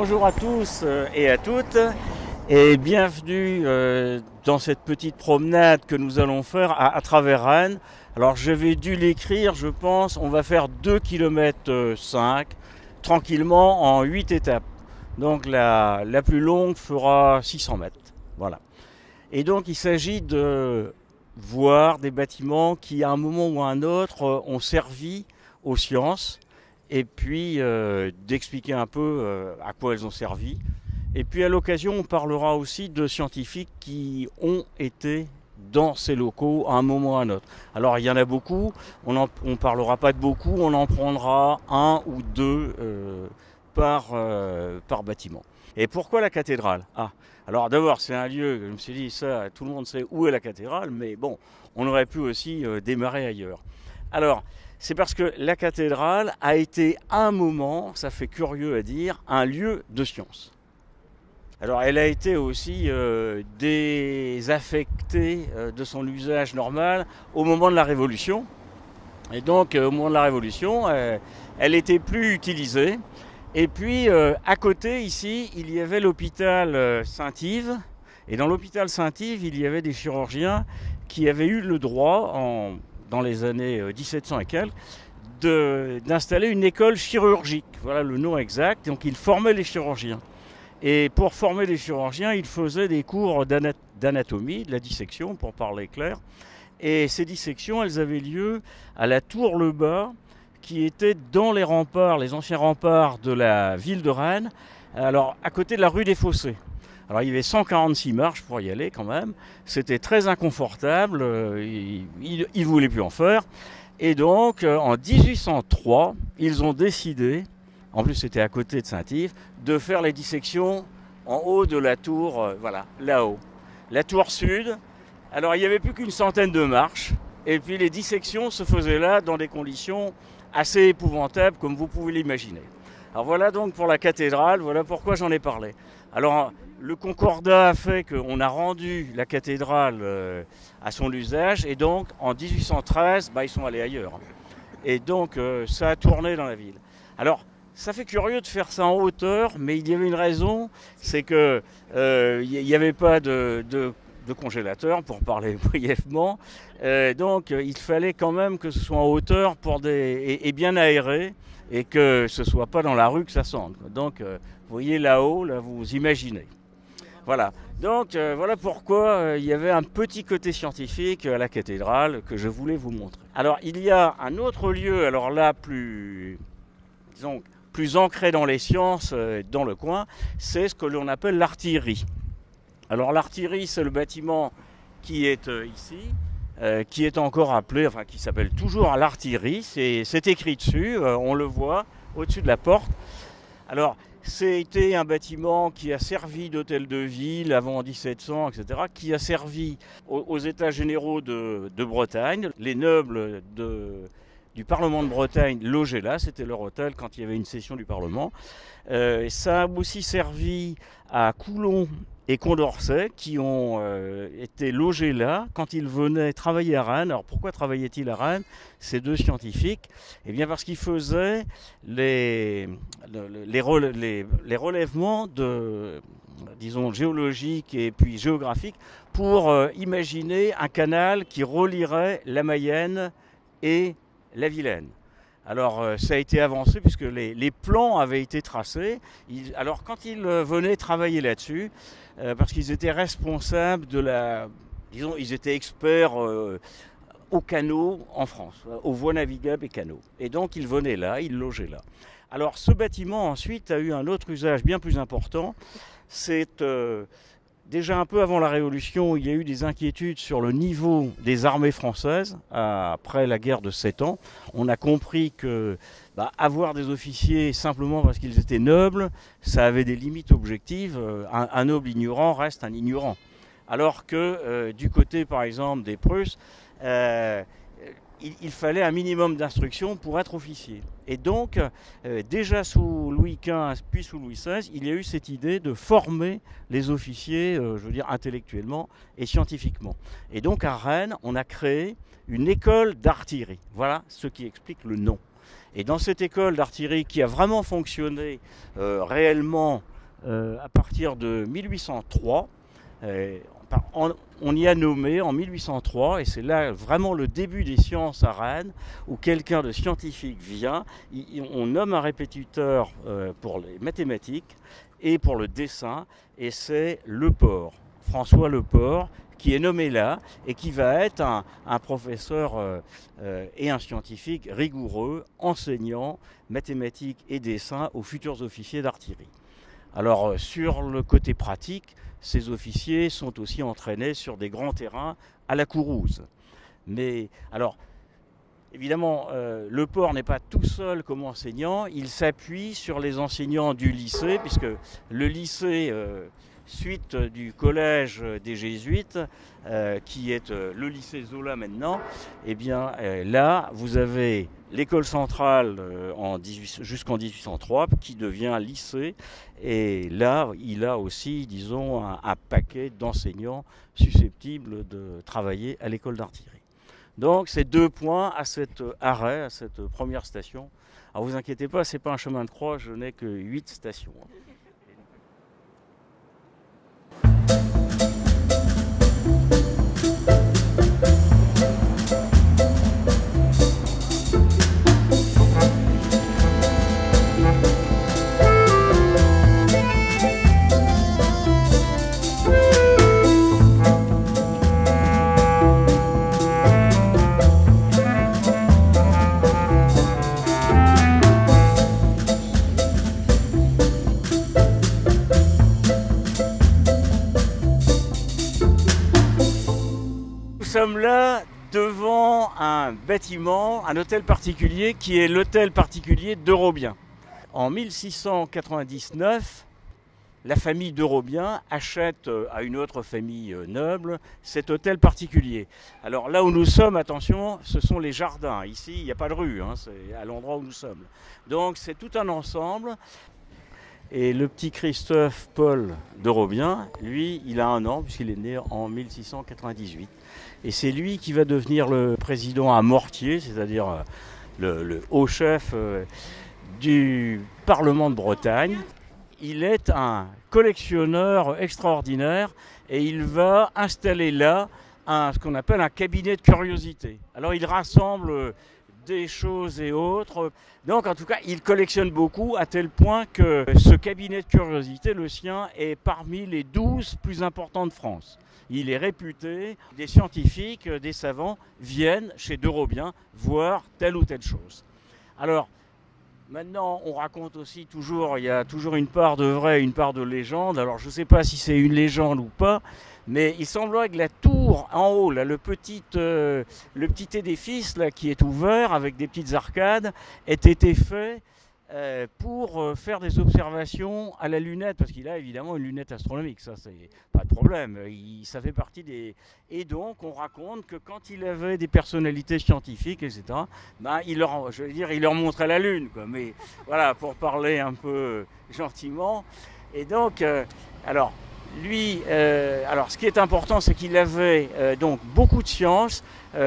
Bonjour à tous et à toutes et bienvenue dans cette petite promenade que nous allons faire à travers Rennes. Alors j'avais dû l'écrire, je pense, on va faire 2,5 km tranquillement en 8 étapes. Donc la plus longue fera 600 mètres. Voilà. Et donc il s'agit de voir des bâtiments qui à un moment ou à un autre ont servi aux sciences et puis d'expliquer un peu à quoi elles ont servi. Et puis à l'occasion, on parlera aussi de scientifiques qui ont été dans ces locaux à un moment ou à un autre. Alors il y en a beaucoup, on ne parlera pas de beaucoup, on en prendra un ou deux par bâtiment. Et pourquoi la cathédrale? Alors d'abord c'est un lieu, je me suis dit ça, tout le monde sait où est la cathédrale, mais bon, on aurait pu aussi démarrer ailleurs. Alors, c'est parce que la cathédrale a été à un moment, ça fait curieux à dire, un lieu de science. Alors elle a été aussi désaffectée de son usage normal au moment de la Révolution. Et donc au moment de la Révolution, elle était plus utilisée. Et puis à côté ici, il y avait l'hôpital Saint-Yves. Et dans l'hôpital Saint-Yves, il y avait des chirurgiens qui avaient eu le droit, dans les années 1700 et quelques, d'installer une école chirurgique. Voilà le nom exact. Donc ils formaient les chirurgiens. Et pour former les chirurgiens, ils faisaient des cours d'anatomie, de la dissection, pour parler clair. Et ces dissections, elles avaient lieu à la Tour-le-Bas, qui était dans les remparts, les anciens remparts de la ville de Rennes, alors à côté de la rue des Fossés. Alors il y avait 146 marches pour y aller quand même, c'était très inconfortable, ils ne voulaient plus en faire. Et donc en 1803, ils ont décidé, en plus c'était à côté de Saint-Yves, de faire les dissections en haut de la tour, voilà, là-haut. La tour sud, alors il n'y avait plus qu'une centaine de marches, et puis les dissections se faisaient là dans des conditions assez épouvantables comme vous pouvez l'imaginer. Alors voilà donc pour la cathédrale, voilà pourquoi j'en ai parlé. Alors le concordat a fait qu'on a rendu la cathédrale à son usage, et donc en 1813, ils sont allés ailleurs. Et donc ça a tourné dans la ville. Alors ça fait curieux de faire ça en hauteur, mais il y avait une raison, c'est que il n'y avait pas de congélateur, pour parler brièvement. Donc il fallait quand même que ce soit en hauteur et bien aéré, et que ce ne soit pas dans la rue que ça sente. Donc vous voyez là-haut, là vous imaginez. Voilà. Donc voilà pourquoi il y avait un petit côté scientifique à la cathédrale que je voulais vous montrer. Alors il y a un autre lieu, alors là plus ancré dans les sciences, dans le coin, c'est ce que l'on appelle l'artillerie. Alors l'artillerie, c'est le bâtiment qui est ici, qui est encore appelé, enfin qui s'appelle toujours l'artillerie, c'est écrit dessus, on le voit au-dessus de la porte. Alors c'était un bâtiment qui a servi d'hôtel de ville avant 1700, etc., qui a servi aux États généraux de Bretagne. Les nobles du Parlement de Bretagne logeaient là, c'était leur hôtel quand il y avait une session du Parlement. Ça a aussi servi à Coulon et Condorcet qui ont été logés là quand ils venaient travailler à Rennes. Alors pourquoi travaillaient-ils à Rennes, ces deux scientifiques? Eh bien parce qu'ils faisaient les relèvements géologiques et puis géographiques pour imaginer un canal qui relierait la Mayenne et la Vilaine. Alors ça a été avancé puisque les plans avaient été tracés. Alors quand ils venaient travailler là-dessus, parce qu'ils étaient responsables ils étaient experts aux canaux en France, aux voies navigables et canaux. Et donc ils venaient là, ils logeaient là. Alors ce bâtiment ensuite a eu un autre usage bien plus important. C'est déjà un peu avant la Révolution, il y a eu des inquiétudes sur le niveau des armées françaises après la guerre de 7 ans. On a compris que avoir des officiers simplement parce qu'ils étaient nobles, ça avait des limites objectives. Un noble ignorant reste un ignorant. Alors que du côté par exemple des Prusses, il fallait un minimum d'instruction pour être officier. Et donc, déjà sous Louis XV, puis sous Louis XVI, il y a eu cette idée de former les officiers, intellectuellement et scientifiquement. Et donc, à Rennes, on a créé une école d'artillerie. Voilà ce qui explique le nom. Et dans cette école d'artillerie qui a vraiment fonctionné réellement à partir de 1803, on y a nommé en 1803, et c'est là vraiment le début des sciences à Rennes, où quelqu'un de scientifique vient, on nomme un répétiteur pour les mathématiques et pour le dessin, et c'est Leport, François Leport, qui est nommé là et qui va être un professeur et un scientifique rigoureux, enseignant mathématiques et dessin aux futurs officiers d'artillerie. Alors sur le côté pratique, ces officiers sont aussi entraînés sur des grands terrains à la Courouse. Mais alors, évidemment, Leport n'est pas tout seul comme enseignant, il s'appuie sur les enseignants du lycée, puisque le lycée, suite du collège des Jésuites, qui est le lycée Zola maintenant, eh bien là, vous avez l'école centrale jusqu'en 1803 qui devient lycée, et là, il a aussi, disons, un paquet d'enseignants susceptibles de travailler à l'école d'artillerie. Donc, c'est 2 points à cet arrêt, à cette première station. Alors, vous inquiétez pas, c'est pas un chemin de croix, je n'ai que 8 stations. Nous sommes là devant un bâtiment, un hôtel particulier qui est l'hôtel particulier d'Eurobien. En 1699, la famille d'Eurobien achète à une autre famille noble cet hôtel particulier. Alors là où nous sommes, attention, ce sont les jardins. Ici, il n'y a pas de rue, c'est à l'endroit où nous sommes. Donc c'est tout un ensemble. Et le petit Christophe Paul d'Eurobien, lui, il a 1 an puisqu'il est né en 1698. Et c'est lui qui va devenir le président à mortier, c'est-à-dire le haut chef du Parlement de Bretagne. Il est un collectionneur extraordinaire et il va installer là ce qu'on appelle un cabinet de curiosités. Alors il rassemble des choses et autres. Donc en tout cas, il collectionne beaucoup à tel point que ce cabinet de curiosités, le sien, est parmi les 12 plus importants de France. Il est réputé, des scientifiques, des savants viennent chez d'Eurobien voir telle ou telle chose. Alors, maintenant, on raconte aussi toujours, il y a toujours une part de vrai et une part de légende. Alors, je ne sais pas si c'est une légende ou pas, mais il semblerait que la tour en haut, là, le petit édifice là, qui est ouvert avec des petites arcades, ait été fait pour faire des observations à la lunette, parce qu'il a évidemment une lunette astronomique, ça c'est pas de problème, ça fait partie des... Et donc on raconte que quand il avait des personnalités scientifiques, etc., il leur montrait la lune, quoi. Mais voilà, pour parler un peu gentiment. Et donc, alors ce qui est important, c'est qu'il avait donc beaucoup de sciences.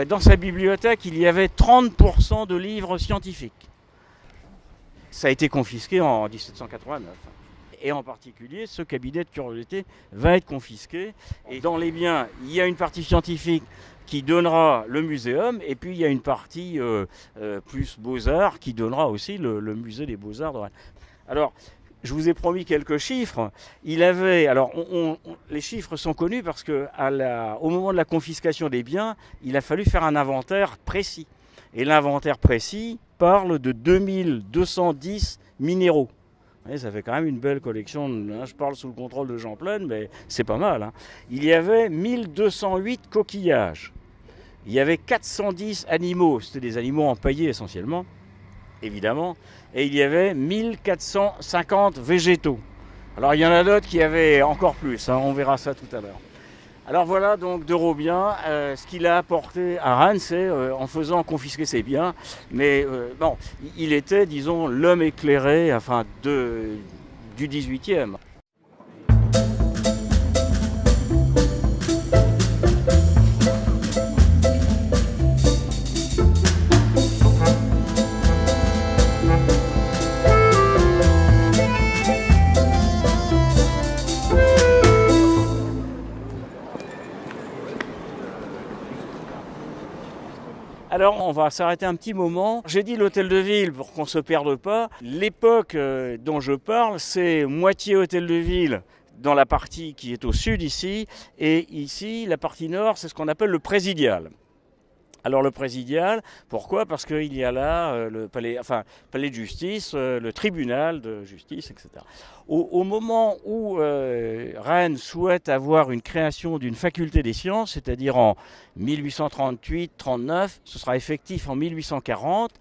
Dans sa bibliothèque, il y avait 30% de livres scientifiques. Ça a été confisqué en 1789. Et en particulier, ce cabinet de curiosité va être confisqué. Et dans les biens, il y a une partie scientifique qui donnera le muséum, et puis il y a une partie plus beaux-arts qui donnera aussi le musée des beaux-arts de Rennes. Alors, je vous ai promis quelques chiffres. Il avait, alors les chiffres sont connus parce que au moment de la confiscation des biens, il a fallu faire un inventaire précis. Et l'inventaire précis parle de 2210 minéraux. Et ça fait quand même une belle collection. Je parle sous le contrôle de Jean Pleine, mais c'est pas mal. Il y avait 1208 coquillages. Il y avait 410 animaux. C'était des animaux empaillés essentiellement, évidemment. Et il y avait 1450 végétaux. Alors il y en a d'autres qui avaient encore plus. On verra ça tout à l'heure. Alors voilà donc d'Eurobien, ce qu'il a apporté à Rennes, c'est en faisant confisquer ses biens, mais bon, il était, disons, l'homme éclairé, enfin, du 18e. Alors, on va s'arrêter un petit moment. J'ai dit l'hôtel de ville pour qu'on ne se perde pas. L'époque dont je parle, c'est moitié hôtel de ville dans la partie qui est au sud ici. Et ici, la partie nord, c'est ce qu'on appelle le présidial. Alors le présidial, pourquoi? Parce qu'il y a là le palais, palais de justice, le tribunal de justice, etc. Au moment où Rennes souhaite avoir une création d'une faculté des sciences, c'est-à-dire en 1838-39, ce sera effectif en 1840,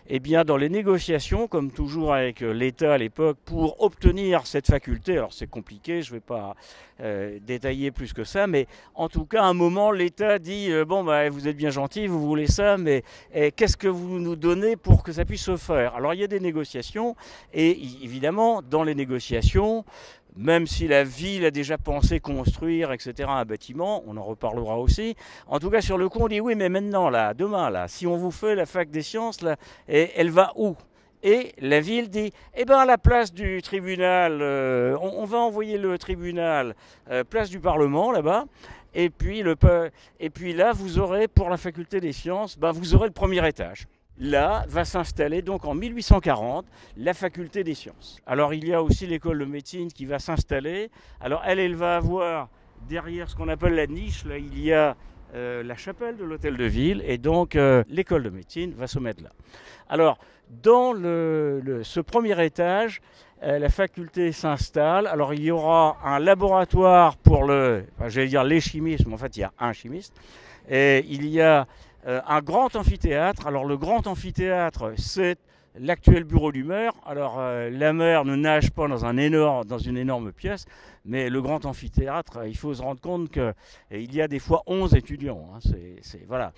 eh bien dans les négociations, comme toujours avec l'État à l'époque, pour obtenir cette faculté, alors c'est compliqué, je ne vais pas détailler plus que ça, mais en tout cas à un moment l'État dit bon bah, vous êtes bien gentil, vous voulez ça, mais qu'est-ce que vous nous donnez pour que ça puisse se faire? Alors il y a des négociations, et évidemment dans les négociations, même si la ville a déjà pensé construire, etc., un bâtiment, on en reparlera aussi. En tout cas, sur le coup, on dit oui, mais maintenant, là, demain, là, si on vous fait la fac des sciences, là, elle va où? Et la ville dit, eh bien, à la place du tribunal, on va envoyer le tribunal place du Parlement, là-bas. Et puis là, vous aurez, pour la faculté des sciences, ben, vous aurez le premier étage. Là va s'installer donc en 1840 la faculté des sciences. Alors il y a aussi l'école de médecine qui va s'installer. Alors elle va avoir derrière ce qu'on appelle la niche, là il y a la chapelle de l'hôtel de ville, et donc l'école de médecine va se mettre là. Alors dans ce premier étage, la faculté s'installe. Alors il y aura un laboratoire pour j'allais dire les chimistes, mais en fait il y a un chimiste. Et il y a un grand amphithéâtre. Alors le grand amphithéâtre, c'est l'actuel bureau du maire. Alors la maire ne nage pas dans une énorme pièce, mais le grand amphithéâtre, il faut se rendre compte qu'il y a des fois 11 étudiants. Hein. Voilà.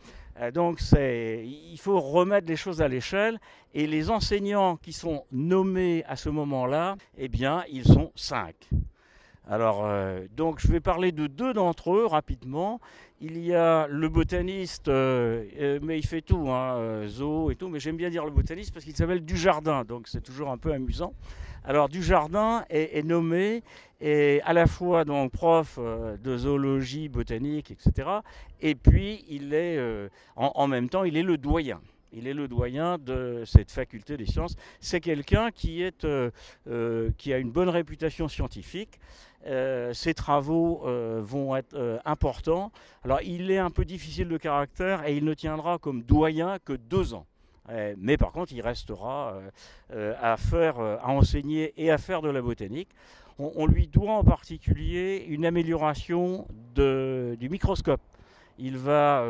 Donc il faut remettre les choses à l'échelle, et les enseignants qui sont nommés à ce moment-là, eh bien ils sont 5. Alors, donc je vais parler de 2 d'entre eux rapidement. Il y a le botaniste, mais il fait tout, hein, zoo et tout, mais j'aime bien dire le botaniste parce qu'il s'appelle Dujardin, donc c'est toujours un peu amusant. Alors Dujardin est nommé, et à la fois donc prof de zoologie, botanique, etc. Et puis il est, en même temps, il est le doyen. Il est le doyen de cette faculté des sciences. C'est quelqu'un qui a une bonne réputation scientifique. Ses travaux vont être importants. Alors il est un peu difficile de caractère, et il ne tiendra comme doyen que 2 ans. Mais par contre, il restera à enseigner et à faire de la botanique. On lui doit en particulier une amélioration du microscope. Il va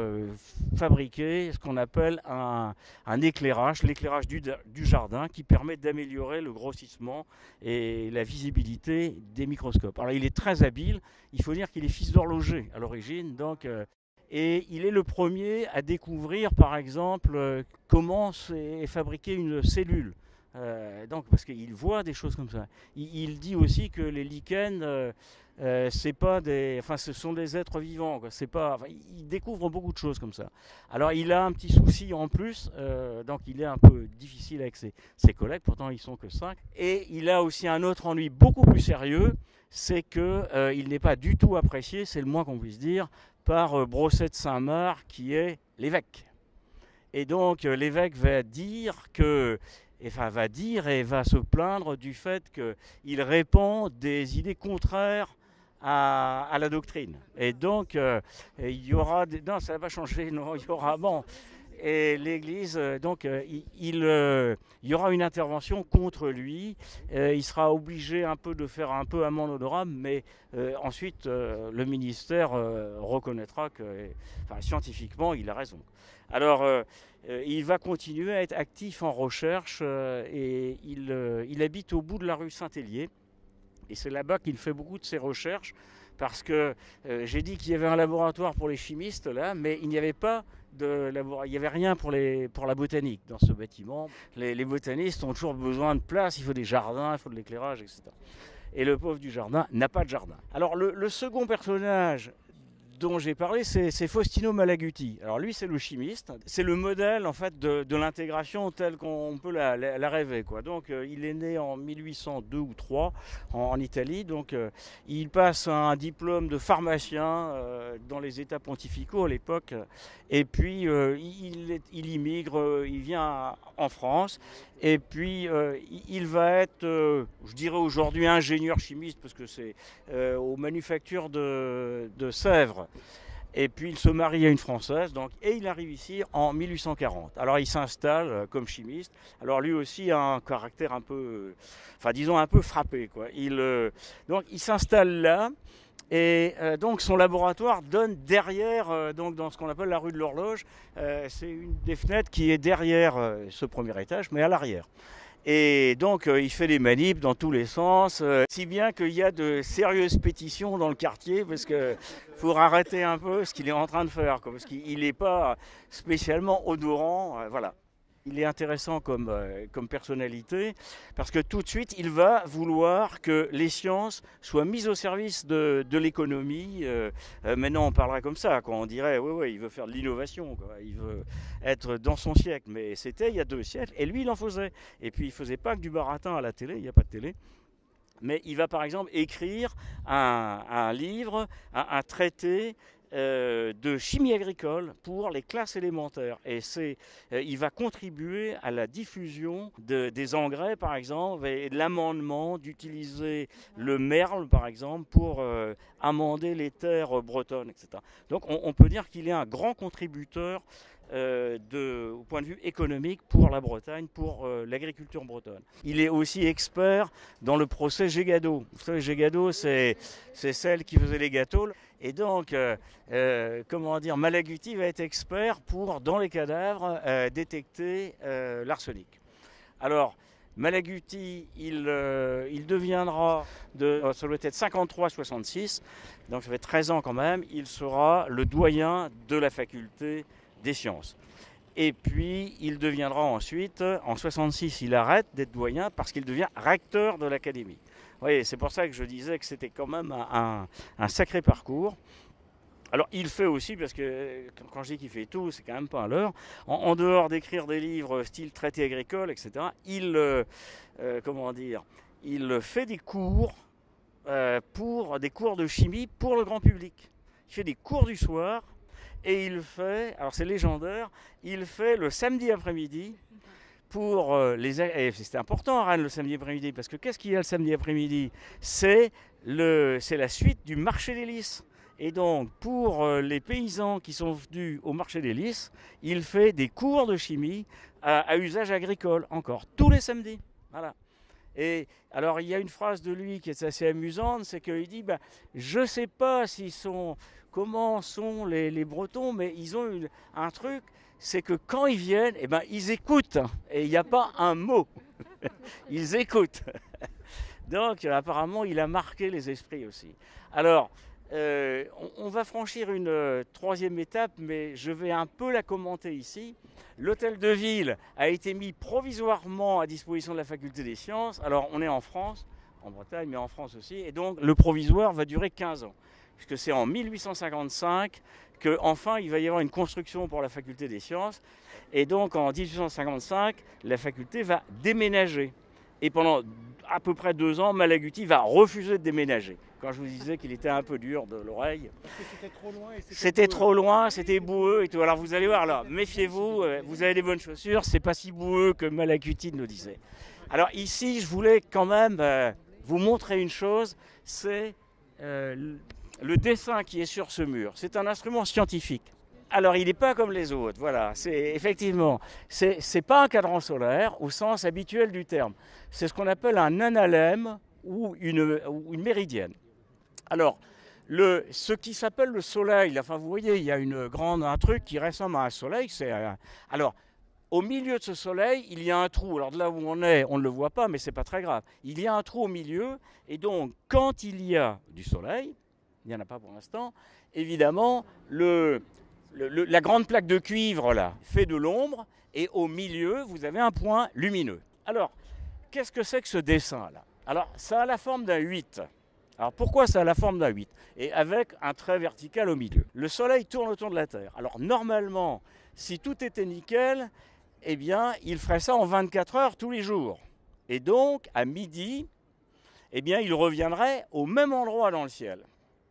fabriquer ce qu'on appelle un éclairage, l'éclairage du jardin, qui permet d'améliorer le grossissement et la visibilité des microscopes. Alors il est très habile, il faut dire qu'il est fils d'horloger à l'origine, donc, et il est le premier à découvrir par exemple comment est fabriquée une cellule. Donc, parce qu'il voit des choses comme ça. Il dit aussi que les lichens, c'est pas ce sont des êtres vivants. Quoi. Il découvre beaucoup de choses comme ça. Alors, il a un petit souci en plus, donc il est un peu difficile avec ses collègues. Pourtant, ils sont que 5. Et il a aussi un autre ennui beaucoup plus sérieux, c'est que il n'est pas du tout apprécié, c'est le moins qu'on puisse dire, par Brosset de Saint-Marc, qui est l'évêque. Et donc, l'évêque va dire et va se plaindre du fait qu'il répand des idées contraires à la doctrine. Et donc, il y aura... Non, ça ne va pas changer, non, il y aura... Bon, et l'Église, donc, il y aura une intervention contre lui. Il sera obligé de faire un peu amende honorable, mais ensuite, le ministère reconnaîtra que, scientifiquement, il a raison. Alors, il va continuer à être actif en recherche, et il habite au bout de la rue Saint-Hélier. Et c'est là-bas qu'il fait beaucoup de ses recherches, parce que j'ai dit qu'il y avait un laboratoire pour les chimistes là, mais il n'y avait pas il n'y avait rien pour la botanique dans ce bâtiment. Les botanistes ont toujours besoin de place, il faut des jardins, il faut de l'éclairage, etc. Et le pauvre du jardin n'a pas de jardin. Alors le second personnage dont j'ai parlé, c'est Faustino Malaguti. Alors lui, c'est le chimiste. C'est le modèle en fait de l'intégration telle qu'on peut la rêver, quoi. Donc il est né en 1802 ou 3 en Italie. Donc il passe un diplôme de pharmacien dans les États pontificaux à l'époque. Et puis il immigre, il vient en France. Et puis il va être, je dirais aujourd'hui, ingénieur chimiste parce que c'est aux manufactures de Sèvres. Et puis il se marie à une Française, donc, et il arrive ici en 1840. Alors il s'installe comme chimiste. Alors lui aussi a un caractère un peu, enfin disons un peu frappé, quoi. Donc il s'installe là. Et donc son laboratoire donne derrière, donc dans ce qu'on appelle la rue de l'Horloge, c'est une des fenêtres qui est derrière ce premier étage, mais à l'arrière. Et donc il fait des manips dans tous les sens, si bien qu'il y a de sérieuses pétitions dans le quartier, parce que pour arrêter un peu ce qu'il est en train de faire, quoi, parce qu'il n'est pas spécialement odorant, voilà. Il est intéressant comme personnalité parce que tout de suite, il va vouloir que les sciences soient mises au service de l'économie. Maintenant, on parlerait comme ça, quoi. On dirait, oui, il veut faire de l'innovation, quoi. Il veut être dans son siècle. Mais c'était il y a 2 siècles, et lui, il en faisait. Et puis, il ne faisait pas que du baratin à la télé, il n'y a pas de télé. Mais il va, par exemple, écrire un livre, un traité de chimie agricole pour les classes élémentaires. Et il va contribuer à la diffusion des engrais, par exemple, et de l'amendement d'utiliser le merle, par exemple, pour amender les terres bretonnes, etc. Donc on peut dire qu'il est un grand contributeur au point de vue économique pour la Bretagne, pour l'agriculture bretonne. Il est aussi expert dans le procès Gégado. Vous savez, Gégado, c'est celle qui faisait les gâteaux. Et donc, Malaguti va être expert pour, dans les cadavres, détecter l'arsenic. Alors, Malaguti, il deviendra, ça doit être 53-66, donc ça fait 13 ans quand même, il sera le doyen de la faculté des sciences. Et puis, il deviendra ensuite, en 66, il arrête d'être doyen parce qu'il devient recteur de l'académie. Oui, c'est pour ça que je disais que c'était quand même un sacré parcours. Alors, il fait aussi, parce que quand je dis qu'il fait tout, c'est quand même pas un leurre. En dehors d'écrire des livres style traité agricole, etc., il fait des cours des cours de chimie pour le grand public. Il fait des cours du soir. Et il fait, alors c'est légendaire, il fait le samedi après-midi pour et c'est important à Rennes le samedi après-midi, parce que qu'est-ce qu'il y a le samedi après-midi? C'est la suite du marché des Lys. Et donc pour les paysans qui sont venus au marché des Lys, il fait des cours de chimie à usage agricole, encore, tous les samedis. Voilà. Et alors il y a une phrase de lui qui est assez amusante, c'est qu'il dit je ne sais pas comment sont les Bretons, mais ils ont un truc, c'est que quand ils viennent, ils écoutent, et il n'y a pas un mot. Ils écoutent. Donc apparemment il a marqué les esprits aussi. Alors on va franchir une troisième étape, mais je vais un peu la commenter ici. L'hôtel de ville a été mis provisoirement à disposition de la faculté des sciences. Alors on est en France, en Bretagne, mais en France aussi, et donc le provisoire va durer 15 ans. Puisque c'est en 1855 qu'enfin il va y avoir une construction pour la faculté des sciences. Et donc en 1855, la faculté va déménager. Et pendant à peu près 2 ans, Malaguti va refuser de déménager. Quand je vous disais qu'il était un peu dur de l'oreille. Parce que c'était trop loin. C'était trop loin, c'était boueux et tout. Alors vous allez voir là, méfiez-vous, vous avez des bonnes chaussures, c'est pas si boueux que Malaguti nous disait. Alors ici, je voulais quand même vous montrer une chose, c'est le dessin qui est sur ce mur. C'est un instrument scientifique. Alors, il n'est pas comme les autres, voilà. Effectivement, c'est pas un cadran solaire au sens habituel du terme. C'est ce qu'on appelle un analème ou une méridienne. Alors, ce qui s'appelle le soleil, enfin, vous voyez, il y a un truc qui ressemble à un soleil. Alors, au milieu de ce soleil, il y a un trou. Alors, de là où on est, on ne le voit pas, mais c'est pas très grave. Il y a un trou au milieu, et donc, quand il y a du soleil, il n'y en a pas pour l'instant, évidemment, la grande plaque de cuivre là fait de l'ombre, et au milieu vous avez un point lumineux. Alors qu'est-ce que c'est que ce dessin là? Alors ça a la forme d'un 8. Alors pourquoi ça a la forme d'un 8? Et avec un trait vertical au milieu. Le Soleil tourne autour de la Terre. Alors normalement, si tout était nickel, eh bien, il ferait ça en 24 heures tous les jours. Et donc, à midi, eh bien, il reviendrait au même endroit dans le ciel.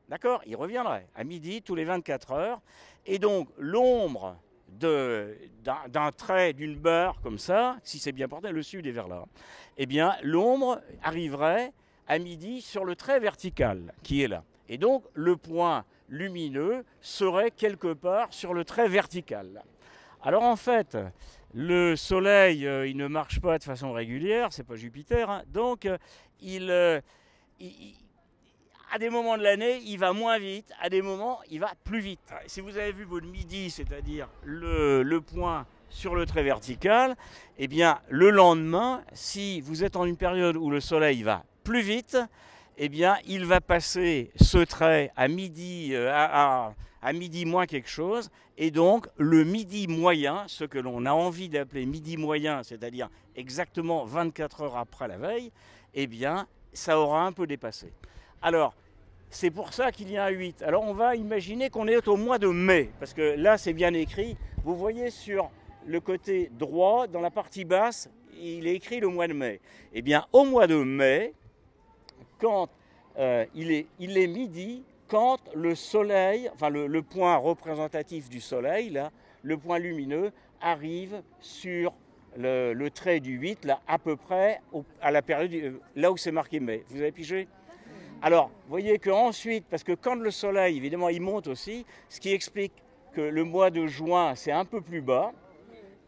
D'accord? Il reviendrait à midi tous les 24 heures. Et donc, l'ombre d'un trait, d'une barre comme ça, si c'est bien porté, le sud est vers là, eh bien, l'ombre arriverait à midi sur le trait vertical qui est là. Et donc, le point lumineux serait quelque part sur le trait vertical. Alors en fait, le Soleil, il ne marche pas de façon régulière, c'est pas Jupiter, hein, donc à des moments de l'année, il va moins vite, à des moments, il va plus vite. Si vous avez vu votre midi, c'est-à-dire le point sur le trait vertical, eh bien, le lendemain, si vous êtes en une période où le Soleil va plus vite, eh bien, il va passer ce trait à midi, à midi moins quelque chose, et donc le midi moyen, ce que l'on a envie d'appeler midi moyen, c'est-à-dire exactement 24 heures après la veille, eh bien, ça aura un peu dépassé. Alors, c'est pour ça qu'il y a un 8. Alors, on va imaginer qu'on est au mois de mai, parce que là, c'est bien écrit. Vous voyez sur le côté droit, dans la partie basse, il est écrit le mois de mai. Eh bien, au mois de mai, quand il est midi, quand le Soleil, enfin le point représentatif du Soleil, là, le point lumineux, arrive sur le trait du 8, là, à peu près à la période, là où c'est marqué mai. Vous avez pigé? Alors, vous voyez qu'ensuite, parce que quand le Soleil, évidemment, il monte aussi, ce qui explique que le mois de juin, c'est un peu plus bas.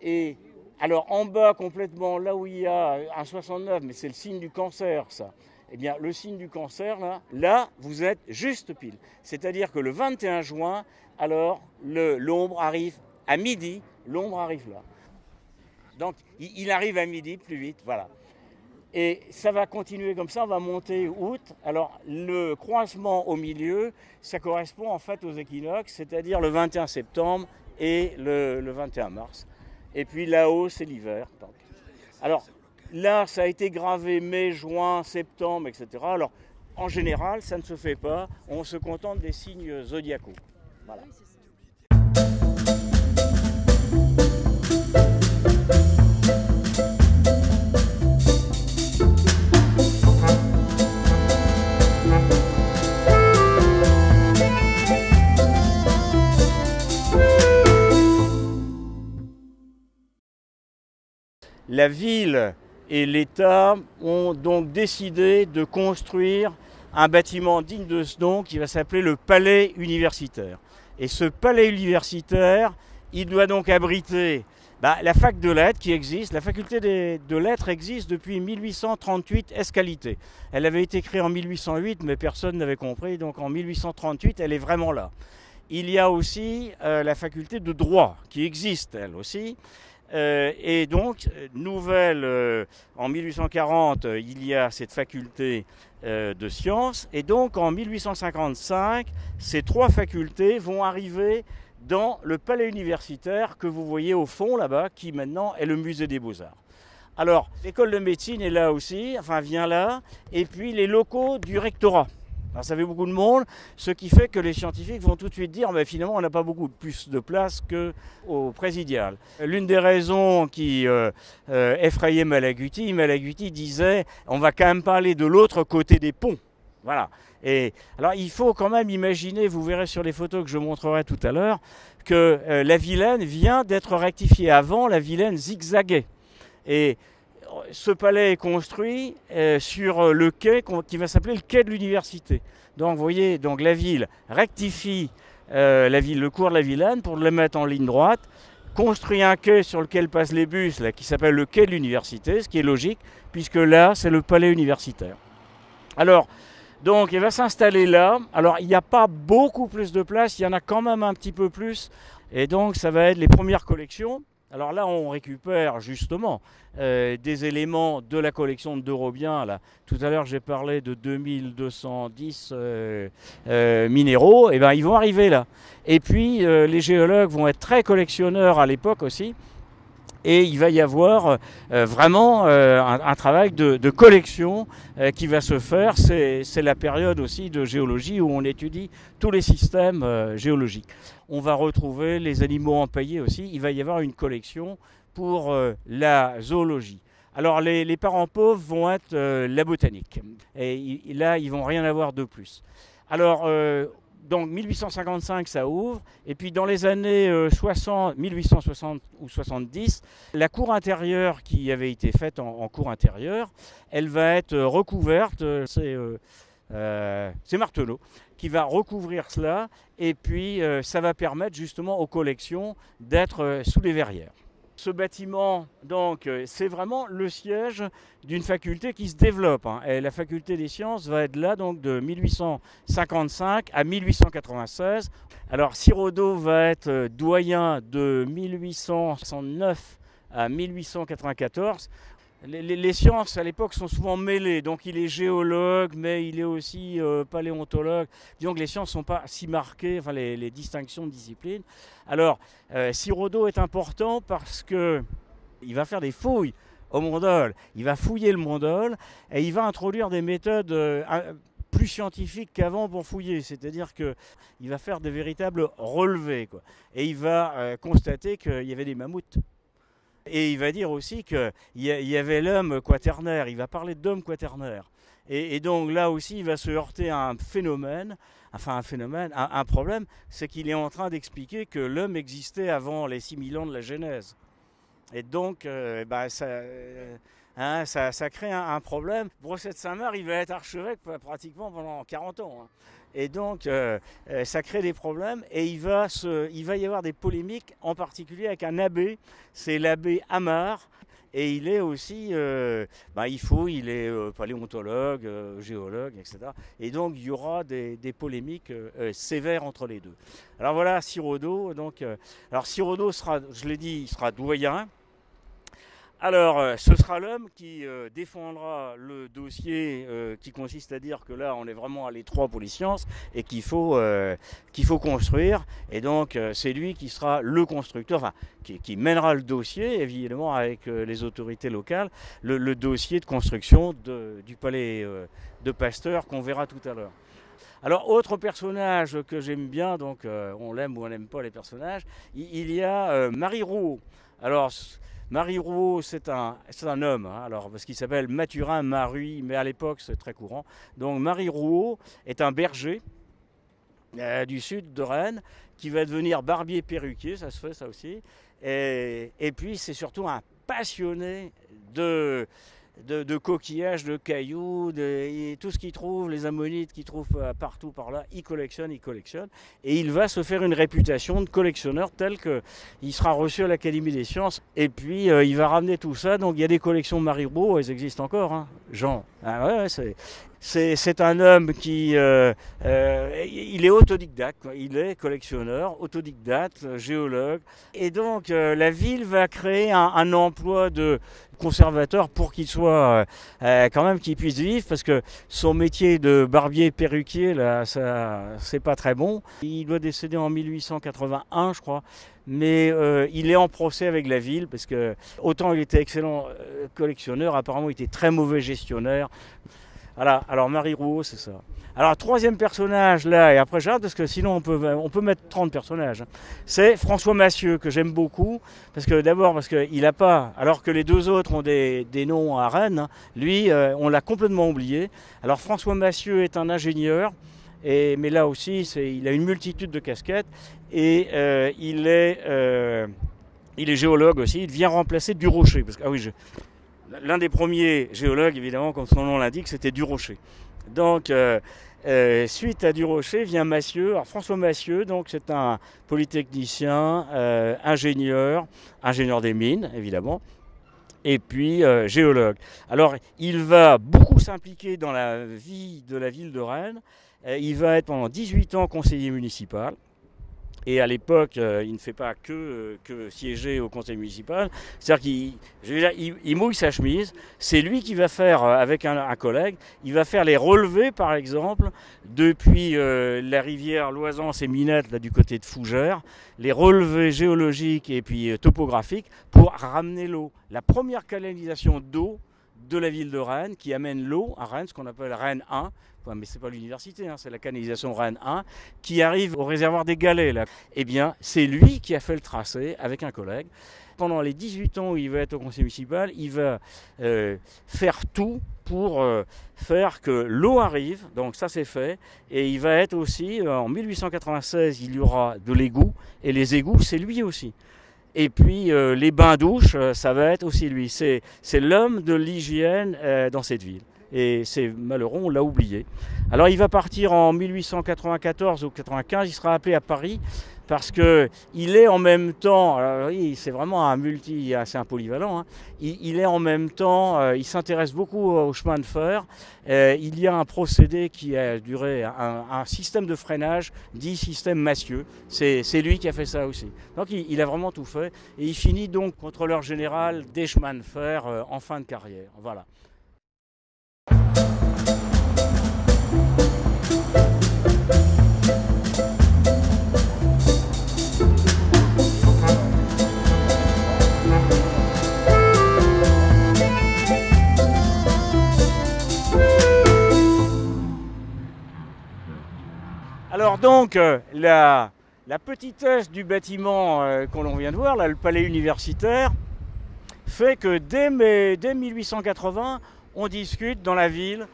Et alors, en bas, complètement, là où il y a un 69, mais c'est le signe du Cancer, ça. Eh bien, le signe du Cancer, là, vous êtes juste pile. C'est-à-dire que le 21 juin, alors, l'ombre arrive à midi, l'ombre arrive là. Donc, il arrive à midi plus vite, voilà. Et ça va continuer comme ça, on va monter août. Alors, le croisement au milieu, ça correspond en fait aux équinoxes, c'est-à-dire le 21 septembre et le 21 mars. Et puis là-haut, c'est l'hiver. Alors, là, ça a été gravé mai, juin, septembre, etc. Alors, en général, ça ne se fait pas. On se contente des signes zodiacaux. Voilà. La ville et l'État ont donc décidé de construire un bâtiment digne de ce nom qui va s'appeler le Palais universitaire. Et ce Palais universitaire, il doit donc abriter la fac de lettres qui existe. La faculté de lettres existe depuis 1838 escalité. Elle avait été créée en 1808, mais personne n'avait compris. Donc en 1838, elle est vraiment là. Il y a aussi la faculté de droit qui existe, elle aussi. Et donc, nouvelle, en 1840, il y a cette faculté de sciences. Et donc, en 1855, ces trois facultés vont arriver dans le palais universitaire que vous voyez au fond là-bas, qui maintenant est le musée des Beaux-Arts. Alors, l'école de médecine est là aussi, enfin vient là, et puis les locaux du rectorat. Alors, ça fait beaucoup de monde, ce qui fait que les scientifiques vont tout de suite dire finalement on n'a pas beaucoup plus de place qu'au présidial. L'une des raisons qui effrayait Malaguti disait on va quand même pas aller de l'autre côté des ponts. Voilà. Et alors il faut quand même imaginer, vous verrez sur les photos que je montrerai tout à l'heure, que la Vilaine vient d'être rectifiée. Avant, la Vilaine zigzaguait. Et ce palais est construit sur le quai qui va s'appeler le quai de l'université. Donc vous voyez, donc la ville rectifie le cours de la Vilaine pour le mettre en ligne droite, construit un quai sur lequel passent les bus là, qui s'appelle le quai de l'université, ce qui est logique, puisque là, c'est le palais universitaire. Alors, donc il va s'installer là. Alors il n'y a pas beaucoup plus de place, il y en a quand même un petit peu plus. Et donc ça va être les premières collections. Alors là, on récupère justement des éléments de la collection de d'Eurobien. Tout à l'heure, j'ai parlé de 2210 minéraux. Et bien, ils vont arriver là. Et puis, les géologues vont être très collectionneurs à l'époque aussi. Et il va y avoir vraiment un travail de collection qui va se faire. C'est la période aussi de géologie où on étudie tous les systèmes géologiques. On va retrouver les animaux empaillés aussi. Il va y avoir une collection pour la zoologie. Alors les parents pauvres vont être la botanique. Et là, ils vont rien avoir de plus. Alors, donc 1855, ça ouvre. Et puis dans les années 1860 ou 70, la cour intérieure qui avait été faite en cour intérieure, elle va être recouverte. C'est Martelot qui va recouvrir cela. Et puis ça va permettre justement aux collections d'être sous les verrières. Ce bâtiment, donc, c'est vraiment le siège d'une faculté qui se développe. Et la faculté des sciences va être là donc de 1855 à 1896. Alors Siraudot va être doyen de 1869 à 1894. Les sciences à l'époque sont souvent mêlées, donc il est géologue, mais il est aussi paléontologue. Disons que les sciences ne sont pas si marquées, enfin les distinctions de disciplines. Alors, Siraudot est important parce qu'il va faire des fouilles au Mont-Dol, il va fouiller le Mont-Dol et il va introduire des méthodes plus scientifiques qu'avant pour fouiller, c'est-à-dire qu'il va faire de véritables relevés, quoi. Et il va constater qu'il y avait des mammouths. Et il va dire aussi qu'il y avait l'homme quaternaire, il va parler d'homme quaternaire. Et donc là aussi, il va se heurter à un phénomène, un problème, c'est qu'il est en train d'expliquer que l'homme existait avant les 6000 ans de la Genèse. Et donc, ça crée un problème. Brosset de Saint-Marc, il va être archevêque pratiquement pendant 40 ans. Et donc, ça crée des problèmes et il va y avoir des polémiques, en particulier avec un abbé, c'est l'abbé Amar. Et il est aussi, il est paléontologue, géologue, etc. Et donc, il y aura des polémiques sévères entre les deux. Alors voilà, Siraudot. Alors Siraudot sera, je l'ai dit, il sera doyen. Alors, ce sera l'homme qui défendra le dossier qui consiste à dire que là, on est vraiment à l'étroit pour les sciences et qu'il faut construire. Et donc, c'est lui qui sera le constructeur, enfin, qui mènera le dossier, évidemment, avec les autorités locales, le dossier de construction du palais de Pasteur qu'on verra tout à l'heure. Alors, autre personnage que j'aime bien, donc on l'aime ou on n'aime pas les personnages, il y a Marie Rouault. Alors, Marie Rouault, c'est un homme, alors, parce qu'il s'appelle Mathurin Marie, mais à l'époque c'est très courant. Donc Marie Rouault est un berger du sud de Rennes qui va devenir barbier perruquier, ça se fait ça aussi. Et puis c'est surtout un passionné de coquillages, de cailloux, tout ce qu'il trouve, les ammonites qu'il trouve partout par là, il collectionne. Et il va se faire une réputation de collectionneur telle qu'il sera reçu à l'Académie des sciences. Et puis il va ramener tout ça. Donc il y a des collections de Marie Rouault, elles existent encore, Jean. C'est un homme qui il est autodidacte, il est collectionneur, autodidacte, géologue. Et donc la ville va créer un emploi de conservateur pour qu'il soit quand même qu'il puisse vivre, parce que son métier de barbier perruquier là, ça c'est pas très bon. Il doit décéder en 1881, je crois. Mais il est en procès avec la ville parce que autant il était excellent collectionneur, apparemment il était très mauvais gestionnaire. Voilà, alors Marie Rouault, c'est ça. Alors, troisième personnage, là, et après j'arrête parce que sinon on peut mettre 30 personnages. C'est François Massieu, que j'aime beaucoup, parce qu'il n'a pas, alors que les deux autres ont des noms à Rennes, lui, on l'a complètement oublié. Alors, François Massieu est un ingénieur, mais là aussi, il a une multitude de casquettes, et il est géologue aussi, il vient remplacer Durocher. L'un des premiers géologues, évidemment, comme son nom l'indique, c'était Durocher. Donc, suite à Durocher vient Massieu. Alors, François Massieu, donc, c'est un polytechnicien, ingénieur des mines, évidemment, et puis géologue. Alors, il va beaucoup s'impliquer dans la vie de la ville de Rennes. Il va être pendant 18 ans conseiller municipal. Et à l'époque, il ne fait pas que siéger au conseil municipal. C'est-à-dire qu'il mouille sa chemise. C'est lui qui va faire, avec un collègue, il va faire les relevés, par exemple, depuis la rivière Loisance et Minette, là, du côté de Fougères, les relevés géologiques et puis topographiques pour ramener l'eau. La première canalisation d'eau de la ville de Rennes qui amène l'eau à Rennes, ce qu'on appelle Rennes 1, mais ce n'est pas l'université, hein, c'est la canalisation Rennes 1, qui arrive au réservoir des Galets. Là. Eh bien, c'est lui qui a fait le tracé avec un collègue. Pendant les 18 ans où il va être au conseil municipal, il va faire tout pour faire que l'eau arrive, donc ça c'est fait, et il va être aussi, en 1896, il y aura de l'égout, et les égouts, c'est lui aussi. Et puis les bains-douches, ça va être aussi lui. C'est l'homme de l'hygiène dans cette ville. Et c'est malheureux, on l'a oublié. Alors il va partir en 1894 ou 95, il sera appelé à Paris parce qu'il est en même temps, alors oui, c'est vraiment c'est un polyvalent, hein. Il est en même temps, il s'intéresse beaucoup au chemin de fer. Il y a un procédé qui a duré, un système de freinage dit système Massieu. C'est lui qui a fait ça aussi. Donc il a vraiment tout fait. Et il finit donc contrôleur général des chemins de fer en fin de carrière. Voilà. Alors donc, la petitesse du bâtiment qu'on vient de voir, là, le palais universitaire, fait que dès 1880, on discute dans la ville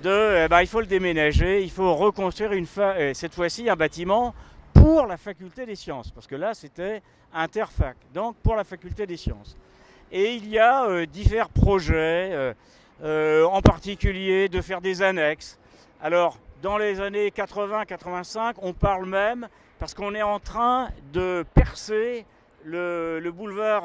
il faut le déménager, il faut reconstruire cette fois-ci un bâtiment pour la faculté des sciences, parce que là c'était interfac, donc pour la faculté des sciences. Et il y a divers projets, en particulier de faire des annexes. Alors, dans les années 80-85, on parle même, parce qu'on est en train de percer le boulevard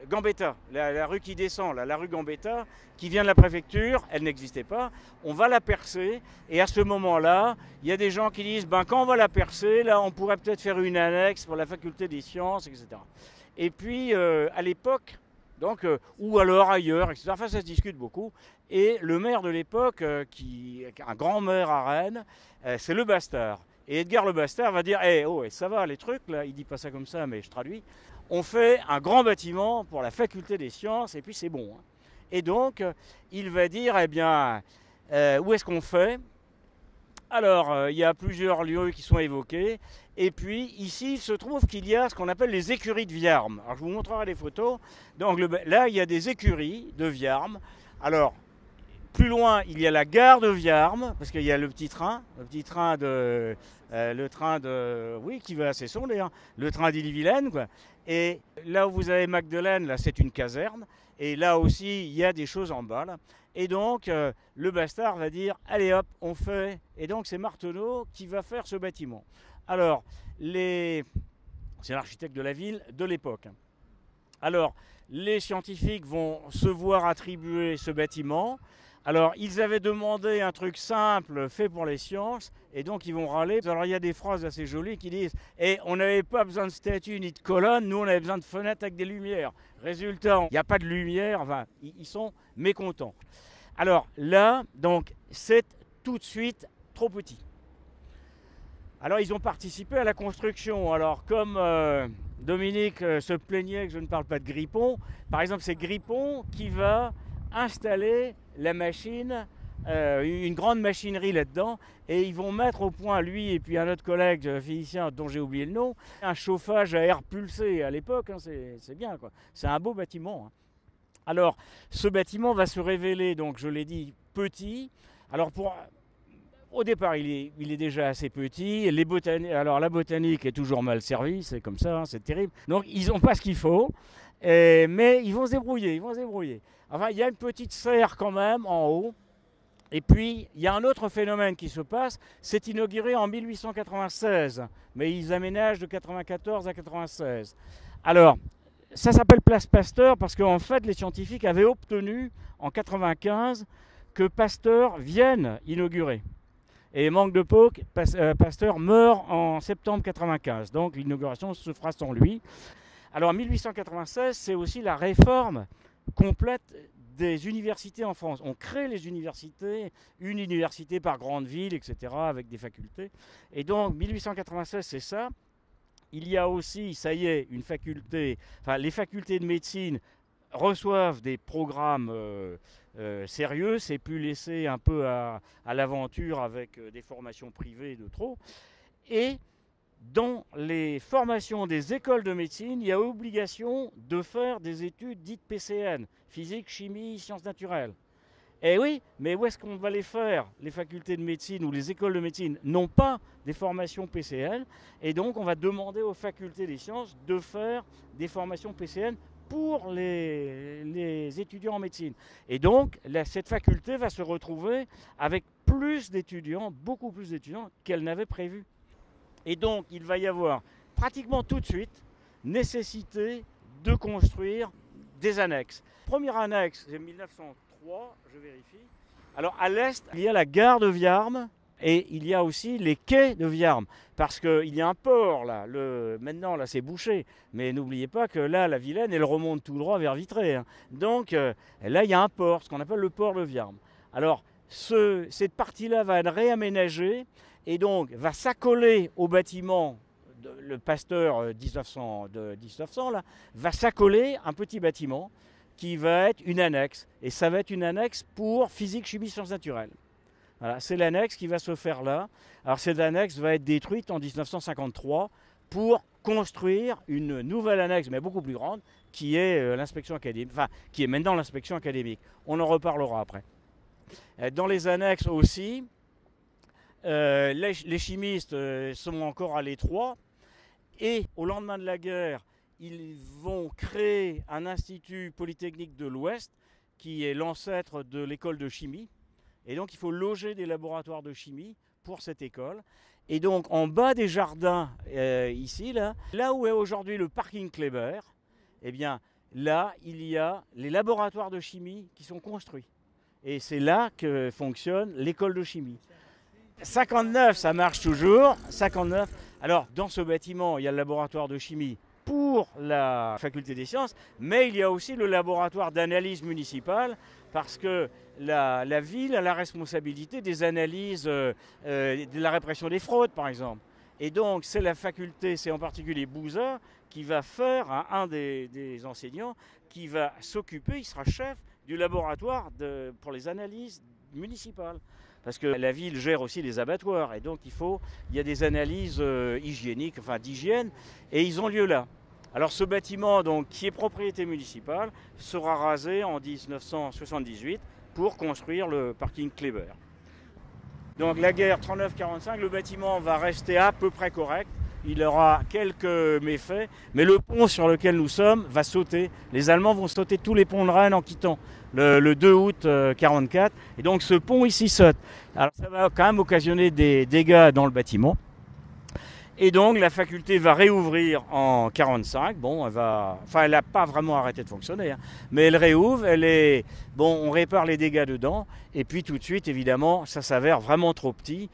Gambetta, la rue qui descend, la rue Gambetta, qui vient de la préfecture, elle n'existait pas, on va la percer, et à ce moment-là, il y a des gens qui disent, quand on va la percer, là on pourrait peut-être faire une annexe pour la faculté des sciences, etc. Et puis, à l'époque, ou alors ailleurs, etc. Enfin, ça se discute beaucoup. Et le maire de l'époque, un grand maire à Rennes, c'est Le Bastard. Et Edgar Le Bastard va dire ça va les trucs, là, il dit pas ça comme ça, mais je traduis. On fait un grand bâtiment pour la faculté des sciences, et puis c'est bon. Hein. Et donc, il va dire où est-ce qu'on fait ? Alors, il y a plusieurs lieux qui sont évoqués. Et puis, ici, il se trouve qu'il y a ce qu'on appelle les écuries de Viarmes. Alors, je vous montrerai les photos. Donc, là, il y a des écuries de Viarmes. Alors, plus loin, il y a la gare de Viarmes, parce qu'il y a le train qui va à Cesson, d'ailleurs, le train d'Ille-et-Vilaine, quoi. Et là où vous avez Magdeleine, là, c'est une caserne. Et là aussi, il y a des choses en bas, là. Et donc, le Bastard va dire, allez hop, on fait. Et donc, c'est Marteneau qui va faire ce bâtiment. Alors, c'est l'architecte de la ville de l'époque. Alors, les scientifiques vont se voir attribuer ce bâtiment. Alors, ils avaient demandé un truc simple fait pour les sciences, et donc ils vont râler. Alors, il y a des phrases assez jolies qui disent « on n'avait pas besoin de statues ni de colonnes, nous on avait besoin de fenêtres avec des lumières. Résultat, il n'y a pas de lumière. » Enfin, ils sont mécontents. Alors là, donc, c'est tout de suite trop petit. Alors, ils ont participé à la construction. Alors, comme Dominique se plaignait que je ne parle pas de Grippon, par exemple, c'est Grippon qui va installer la machine, une grande machinerie là-dedans, et ils vont mettre au point, lui et puis un autre collègue physicien dont j'ai oublié le nom, un chauffage à air pulsé à l'époque, hein, c'est bien, quoi. C'est un beau bâtiment. Hein. Alors, ce bâtiment va se révéler, donc je l'ai dit, petit. Alors, au départ, il est déjà assez petit. Alors, la botanique est toujours mal servie, c'est comme ça, hein, c'est terrible. Donc, ils n'ont pas ce qu'il faut, mais ils vont se débrouiller, Enfin, il y a une petite serre quand même en haut. Et puis, il y a un autre phénomène qui se passe. C'est inauguré en 1896, mais ils aménagent de 94 à 96. Alors, ça s'appelle Place Pasteur parce qu'en fait, les scientifiques avaient obtenu en 95 que Pasteur vienne inaugurer. Et manque de peau, Pasteur meurt en septembre 95. Donc l'inauguration se fera sans lui. Alors 1896, c'est aussi la réforme complète des universités en France. On crée les universités, une université par grande ville, etc., avec des facultés. Et donc 1896, c'est ça. Il y a aussi, ça y est, une faculté, enfin les facultés de médecine reçoivent des programmes sérieux, c'est plus laissé un peu à l'aventure avec des formations privées de trop. Et dans les formations des écoles de médecine, il y a obligation de faire des études dites PCN, physique, chimie, sciences naturelles. Eh oui, mais où est-ce qu'on va les faire? Les facultés de médecine ou les écoles de médecine n'ont pas des formations PCN, et donc on va demander aux facultés des sciences de faire des formations PCN pour les étudiants en médecine. Et donc, cette faculté va se retrouver avec plus d'étudiants, beaucoup plus d'étudiants qu'elle n'avait prévu. Et donc, il va y avoir pratiquement tout de suite nécessité de construire des annexes. Première annexe, c'est 1903, je vérifie. Alors, à l'est, il y a la gare de Viarmes et il y a aussi les quais de Viarmes. Parce qu'il y a un port, là. Maintenant, là, c'est bouché. Mais n'oubliez pas que là, la Vilaine, elle remonte tout droit vers Vitré. Hein. Donc, là, il y a un port, ce qu'on appelle le port de Viarmes. Alors, cette partie-là va être réaménagée et donc va s'accoler au bâtiment, le Pasteur 1900 là, va s'accoler un petit bâtiment qui va être une annexe. Et ça va être une annexe pour physique, chimie, sciences naturelles. Voilà, c'est l'annexe qui va se faire là. Alors cette annexe va être détruite en 1953 pour construire une nouvelle annexe, mais beaucoup plus grande, qui est l'inspection académique, enfin qui est maintenant l'inspection académique. On en reparlera après. Dans les annexes aussi, les chimistes sont encore à l'étroit et au lendemain de la guerre, ils vont créer un institut polytechnique de l'Ouest qui est l'ancêtre de l'école de chimie. Et donc, il faut loger des laboratoires de chimie pour cette école. Et donc, en bas des jardins, ici, là où est aujourd'hui le parking Kléber, eh bien, là, il y a les laboratoires de chimie qui sont construits. Et c'est là que fonctionne l'école de chimie. 59, ça marche toujours. 59. Alors, dans ce bâtiment, il y a le laboratoire de chimie pour la faculté des sciences, mais il y a aussi le laboratoire d'analyse municipale, parce que la ville a la responsabilité des analyses de la répression des fraudes, par exemple. Et donc, c'est la faculté, c'est en particulier Bouza, qui va faire, un des enseignants, qui va s'occuper, il sera chef du laboratoire pour les analyses municipales. Parce que la ville gère aussi les abattoirs, et donc il y a des analyses hygiéniques, enfin d'hygiène, et ils ont lieu là. Alors ce bâtiment, donc, qui est propriété municipale, sera rasé en 1978 pour construire le parking Kléber. Donc la guerre 39-45, le bâtiment va rester à peu près correct. Il aura quelques méfaits, mais le pont sur lequel nous sommes va sauter. Les Allemands vont sauter tous les ponts de Rennes en quittant le 2 août 1944. Et donc ce pont ici saute. Alors ça va quand même occasionner des dégâts dans le bâtiment. Et donc la faculté va réouvrir en 1945. Bon, elle n'a pas vraiment arrêté de fonctionner, hein, mais elle réouvre. On répare les dégâts dedans. Et puis tout de suite, évidemment, ça s'avère vraiment trop petit,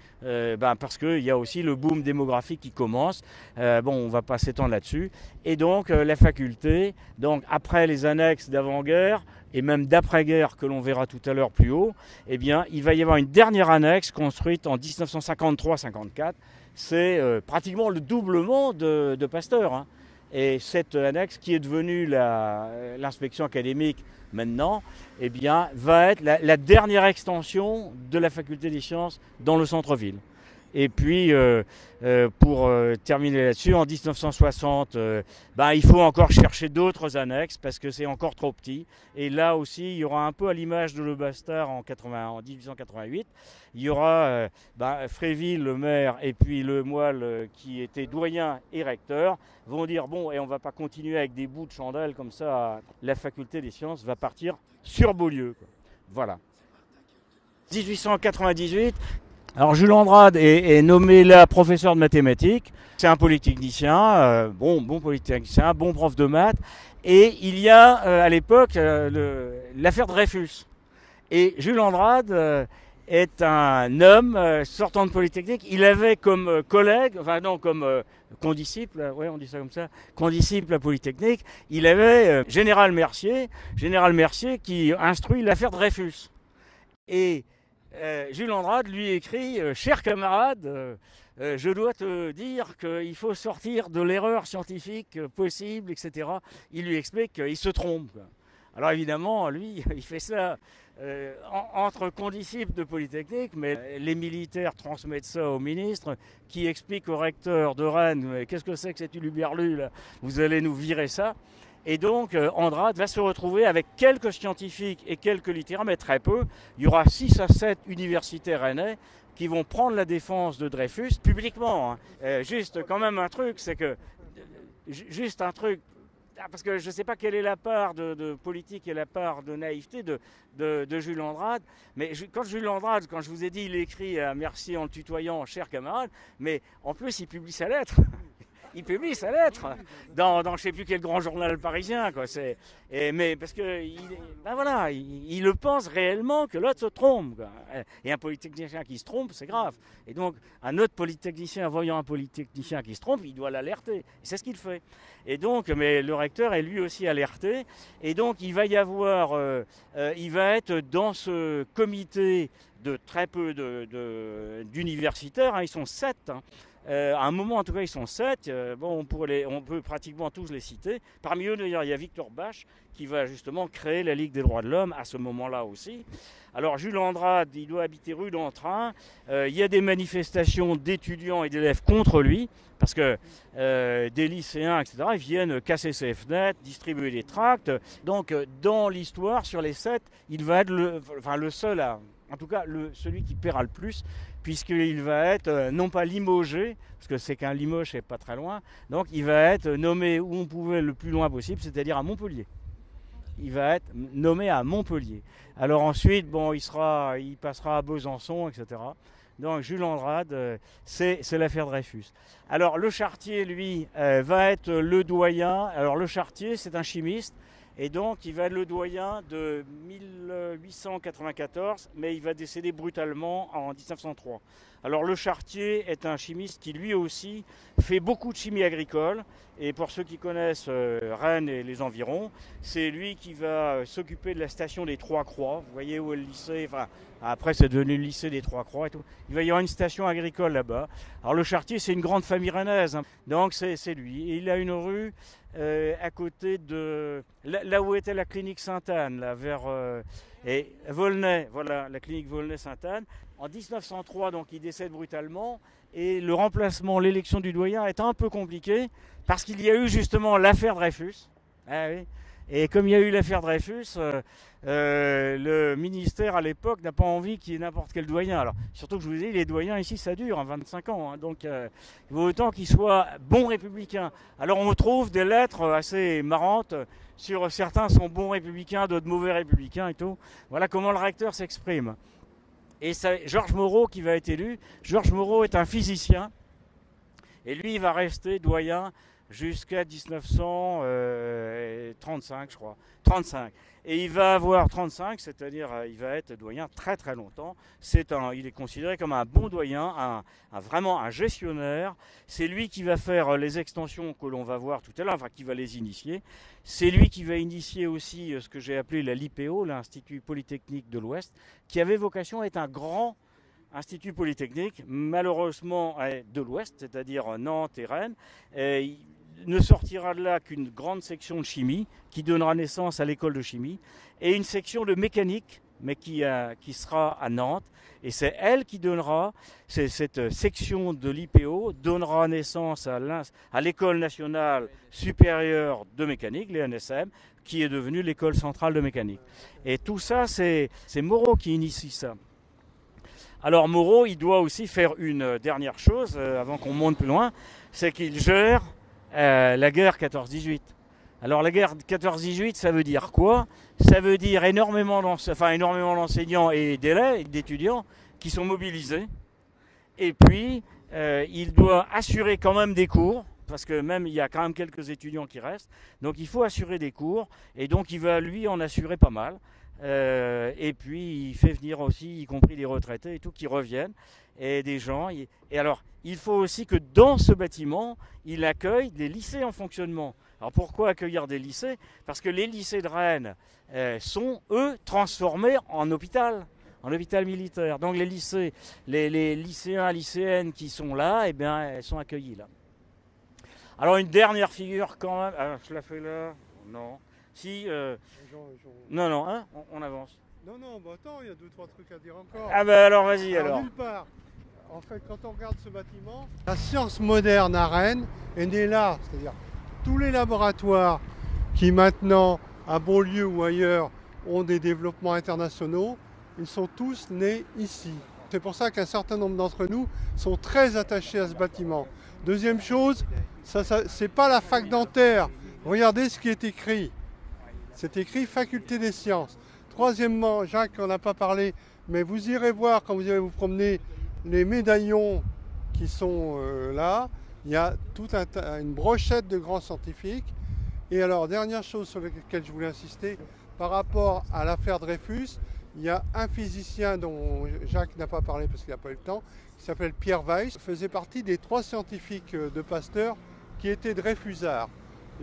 parce qu'il y a aussi le boom démographique qui commence. On ne va pas s'étendre là-dessus. Et donc la faculté, donc après les annexes d'avant-guerre et même d'après-guerre que l'on verra tout à l'heure plus haut, eh bien, il va y avoir une dernière annexe construite en 1953-54. C'est pratiquement le doublement de Pasteur. Hein. Et cette annexe, qui est devenue l'inspection académique maintenant, eh bien, va être la dernière extension de la faculté des sciences dans le centre-ville. Et puis, pour terminer là-dessus, en 1960, il faut encore chercher d'autres annexes parce que c'est encore trop petit. Et là aussi, il y aura un peu à l'image de Le Bastard en 1888. Il y aura Fréville, le maire, et puis Le Moyle, qui était doyen et recteur, vont dire, bon, et on ne va pas continuer avec des bouts de chandelle comme ça. La faculté des sciences va partir sur Beaulieu. Quoi. Voilà. 1898. Alors Jules Andrade est nommé là professeur de mathématiques. C'est un polytechnicien, bon polytechnicien, bon prof de maths. Et il y a à l'époque l'affaire Dreyfus. Et Jules Andrade, est un homme sortant de Polytechnique. Il avait comme collègue, enfin non, comme condisciple, ouais, on dit ça comme ça, condisciple à Polytechnique, il avait Général Mercier qui instruit l'affaire Dreyfus. Et Jules Andrade lui écrit cher camarade, je dois te dire qu'il faut sortir de l'erreur scientifique possible, etc. Il lui explique qu'il se trompe, quoi. Alors évidemment, lui, il fait ça entre condisciples de Polytechnique, mais les militaires transmettent ça au ministre, qui explique au recteur de Rennes, qu'est-ce que c'est que cet uluberlu là, vous allez nous virer ça. Et donc Andrade va se retrouver avec quelques scientifiques et quelques littéraires, mais très peu. Il y aura 6 à 7 universitaires rennais qui vont prendre la défense de Dreyfus publiquement, hein. Juste quand même un truc, c'est que juste un truc, parce que je ne sais pas quelle est la part de politique et la part de naïveté de Jules Andrade, mais quand Jules Andrade, quand je vous ai dit, il écrit à Mercier en le tutoyant, cher camarade, mais en plus il publie sa lettre. Il publie sa lettre dans je ne sais plus quel grand journal parisien, quoi. Mais parce que ben voilà, il le pense réellement que l'autre se trompe, quoi. Et un polytechnicien qui se trompe, c'est grave. Et donc un autre polytechnicien, voyant un polytechnicien qui se trompe, il doit l'alerter. Et c'est ce qu'il fait. Et donc, mais le recteur est lui aussi alerté. Et donc il va y avoir, il va être dans ce comité de très peu d'universitaires, hein, ils sont 7. Hein. À un moment, en tout cas, ils sont 7. Bon, on peut pratiquement tous les citer. Parmi eux, d'ailleurs, il y a Victor Bache qui va justement créer la Ligue des droits de l'homme à ce moment-là aussi. Alors, Jules Andrade, il doit habiter rue d'Entrain. Il y a des manifestations d'étudiants et d'élèves contre lui, parce que des lycéens, etc., ils viennent casser ses fenêtres, distribuer des tracts. Donc, dans l'histoire, sur les 7, il va être le seul à... En tout cas, celui qui paiera le plus, puisqu'il va être non pas limogé, parce que c'est qu'un Limoges n'est pas très loin, donc il va être nommé où on pouvait le plus loin possible, c'est-à-dire à Montpellier. Il va être nommé à Montpellier. Alors ensuite, bon, il passera à Besançon, etc. Donc Jules Andrade, c'est l'affaire Dreyfus. Alors le Chartier, lui, va être le doyen. Alors le Chartier, c'est un chimiste. Et donc, il va être le doyen de 1894, mais il va décéder brutalement en 1903. Alors, le Chartier est un chimiste qui, lui aussi, fait beaucoup de chimie agricole. Et pour ceux qui connaissent Rennes et les environs, c'est lui qui va s'occuper de la station des Trois-Croix. Vous voyez où est le lycée, enfin, après, c'est devenu le lycée des Trois-Croix et tout. Il va y avoir une station agricole là-bas. Alors, le Chartier, c'est une grande famille rennaise, hein. Donc, c'est lui. Et il a une rue... à côté de là où était la clinique Sainte-Anne, là, vers et Volnay, voilà, la clinique Volnay-Sainte-Anne. En 1903, donc, il décède brutalement et le remplacement, l'élection du doyen est un peu compliqué parce qu'il y a eu justement l'affaire Dreyfus. Ah oui. Et comme il y a eu l'affaire Dreyfus, le ministère à l'époque n'a pas envie qu'il y ait n'importe quel doyen. Alors, surtout que je vous ai dit, les doyens ici, ça dure, hein, 25 ans. Hein, donc, il vaut autant qu'ils soient bons républicains. Alors, on trouve des lettres assez marrantes sur certains sont bons républicains, d'autres mauvais républicains et tout. Voilà comment le recteur s'exprime. Et c'est Georges Moreau qui va être élu. Georges Moreau est un physicien. Et lui, il va rester doyen jusqu'à 1935, je crois. 35. Et il va avoir 35, c'est-à-dire il va être doyen très très longtemps. Il est considéré comme un bon doyen, vraiment un gestionnaire. C'est lui qui va faire les extensions que l'on va voir tout à l'heure, enfin qui va les initier. C'est lui qui va initier aussi ce que j'ai appelé l'IPO, l'Institut Polytechnique de l'Ouest, qui avait vocation à être un grand Institut Polytechnique, malheureusement de l'Ouest, c'est-à-dire Nantes et Rennes. Ne sortira de là qu'une grande section de chimie qui donnera naissance à l'école de chimie et une section de mécanique, mais qui sera à Nantes. Et c'est elle qui donnera, cette section de l'IPO donnera naissance à l'école nationale supérieure de mécanique, l'ENSM, qui est devenue l'école centrale de mécanique. Et tout ça, c'est Moreau qui initie ça. Alors Moreau, il doit aussi faire une dernière chose, avant qu'on monte plus loin, c'est qu'il gère la guerre 14-18. Alors la guerre 14-18, ça veut dire quoi? Ça veut dire énormément d'enseignants et d'étudiants qui sont mobilisés. Et puis, il doit assurer quand même des cours. parce que même il y a quand même quelques étudiants qui restent. Donc il faut assurer des cours, et donc il va lui en assurer pas mal. Et puis il fait venir aussi, y compris des retraités et tout, qui reviennent, et des gens. Et alors, il faut aussi que dans ce bâtiment, il accueille des lycées en fonctionnement. Alors pourquoi accueillir des lycées? Parce que les lycées de Rennes sont, eux, transformés en hôpital militaire. Donc les lycées, les lycéens, lycéennes qui sont là, eh bien, elles sont accueillis là. Alors une dernière figure quand même. Alors, je la fais là? Non. Si. Non, hein, on avance. Non, bah attends, il y a 2-3 trucs à dire encore. Ah bah alors vas-y alors. Nulle part. En fait, quand on regarde ce bâtiment, la science moderne à Rennes est née là. C'est-à-dire tous les laboratoires qui maintenant, à Beaulieu ou ailleurs, ont des développements internationaux, ils sont tous nés ici. C'est pour ça qu'un certain nombre d'entre nous sont très attachés à ce bâtiment. Deuxième chose, c'est pas la fac dentaire. Regardez ce qui est écrit. C'est écrit Faculté des sciences. Troisièmement, Jacques n'en a pas parlé, mais vous irez voir quand vous irez vous promener les médaillons qui sont là. Il y a toute une brochette de grands scientifiques. Et alors, dernière chose sur laquelle je voulais insister, par rapport à l'affaire Dreyfus, il y a un physicien dont Jacques n'a pas parlé parce qu'il n'a pas eu le temps, qui s'appelle Pierre Weiss, faisait partie des 3 scientifiques de Pasteur qui étaient Dreyfusards.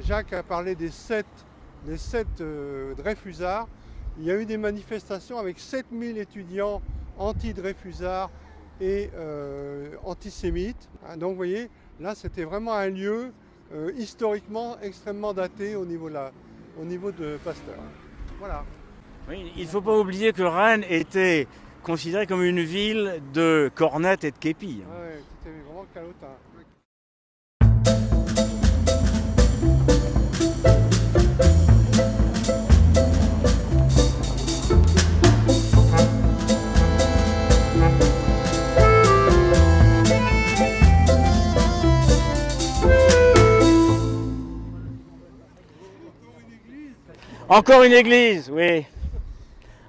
Jacques a parlé des 7 Dreyfusards. Il y a eu des manifestations avec 7000 étudiants anti-Dreyfusards et antisémites. Donc vous voyez, là c'était vraiment un lieu historiquement extrêmement daté au niveau de Pasteur. Voilà. Oui, il ne faut pas oublier que Rennes était considérée comme une ville de cornettes et de képis. Ouais, c'était vraiment calotin. Encore une église, oui.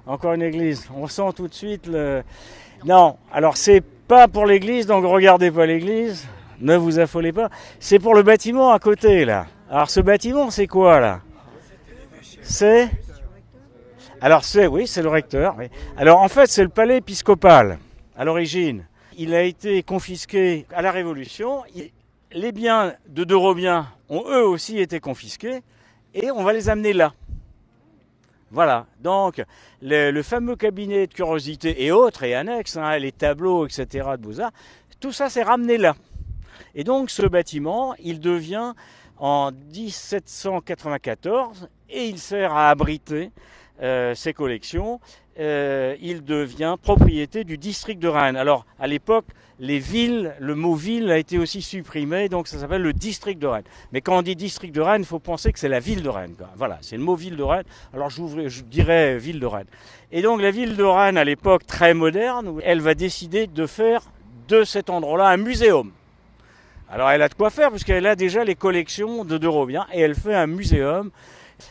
Encore une église. On sent tout de suite le... Non, alors c'est pas pour l'église, donc regardez pas l'église. Ne vous affolez pas. C'est pour le bâtiment à côté, là. Alors ce bâtiment, c'est quoi, là? C'est... Alors oui, c'est le recteur. Oui. Alors en fait, c'est le palais épiscopal, à l'origine. Il a été confisqué à la Révolution. Les biens de Robiens ont eux aussi été confisqués. Et on va les amener là. Voilà, donc le fameux cabinet de curiosité et autres, et annexes, hein, les tableaux, etc. de Beaux-Arts, tout ça s'est ramené là. Et donc ce bâtiment, il devient en 1794, et il sert à abriter ses collections, il devient propriété du district de Rennes. Alors à l'époque, les villes, le mot ville a été aussi supprimé, donc ça s'appelle le district de Rennes. Mais quand on dit district de Rennes, il faut penser que c'est la ville de Rennes. Voilà, c'est le mot ville de Rennes. Alors je dirais ville de Rennes. Et donc la ville de Rennes, à l'époque très moderne, elle va décider de faire de cet endroit-là un muséum. Alors elle a de quoi faire, puisqu'elle a déjà les collections de Robiens, et elle fait un muséum.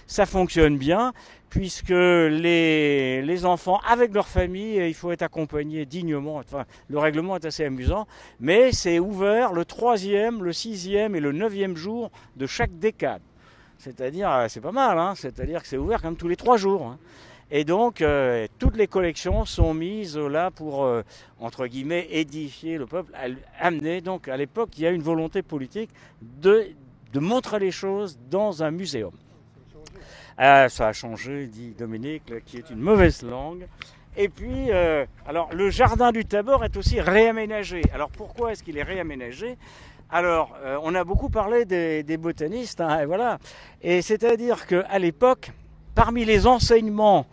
Ça fonctionne bien, puisque les enfants, avec leur famille, il faut être accompagné dignement. Enfin, le règlement est assez amusant, mais c'est ouvert le 3e, le 6e et le 9e jour de chaque décade. C'est-à-dire, c'est pas mal, hein, c'est-à-dire que c'est ouvert comme tous les 3 jours. Hein. Et donc, toutes les collections sont mises là pour, entre guillemets, édifier le peuple, amener. Donc, à l'époque, il y a une volonté politique de montrer les choses dans un muséum. Ça a changé, dit Dominique, qui est une mauvaise langue. Et puis, alors, le jardin du Tabor est aussi réaménagé. Alors, pourquoi est-ce qu'il est réaménagé? Alors, on a beaucoup parlé des botanistes, hein, et voilà. Et c'est-à-dire qu'à l'époque, parmi les enseignements,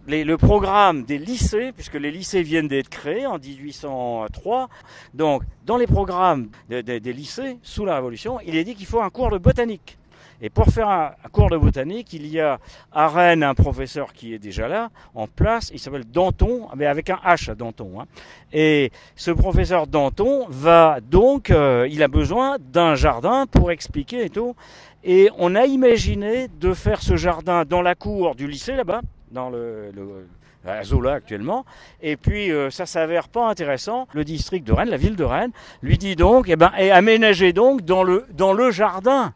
le programme des lycées, puisque les lycées viennent d'être créés en 1803, donc dans les programmes des lycées, sous la Révolution, il est dit qu'il faut un cours de botanique. Et pour faire un cours de botanique, il y a à Rennes un professeur qui est déjà là, en place, il s'appelle Danton, mais avec un H à Danton. Hein. Et ce professeur Danton va donc, il a besoin d'un jardin pour expliquer et tout. Et on a imaginé de faire ce jardin dans la cour du lycée là-bas, dans à Zola actuellement, et puis ça s'avère pas intéressant. Le district de Rennes, la ville de Rennes, lui dit donc, et aménagé donc dans le jardin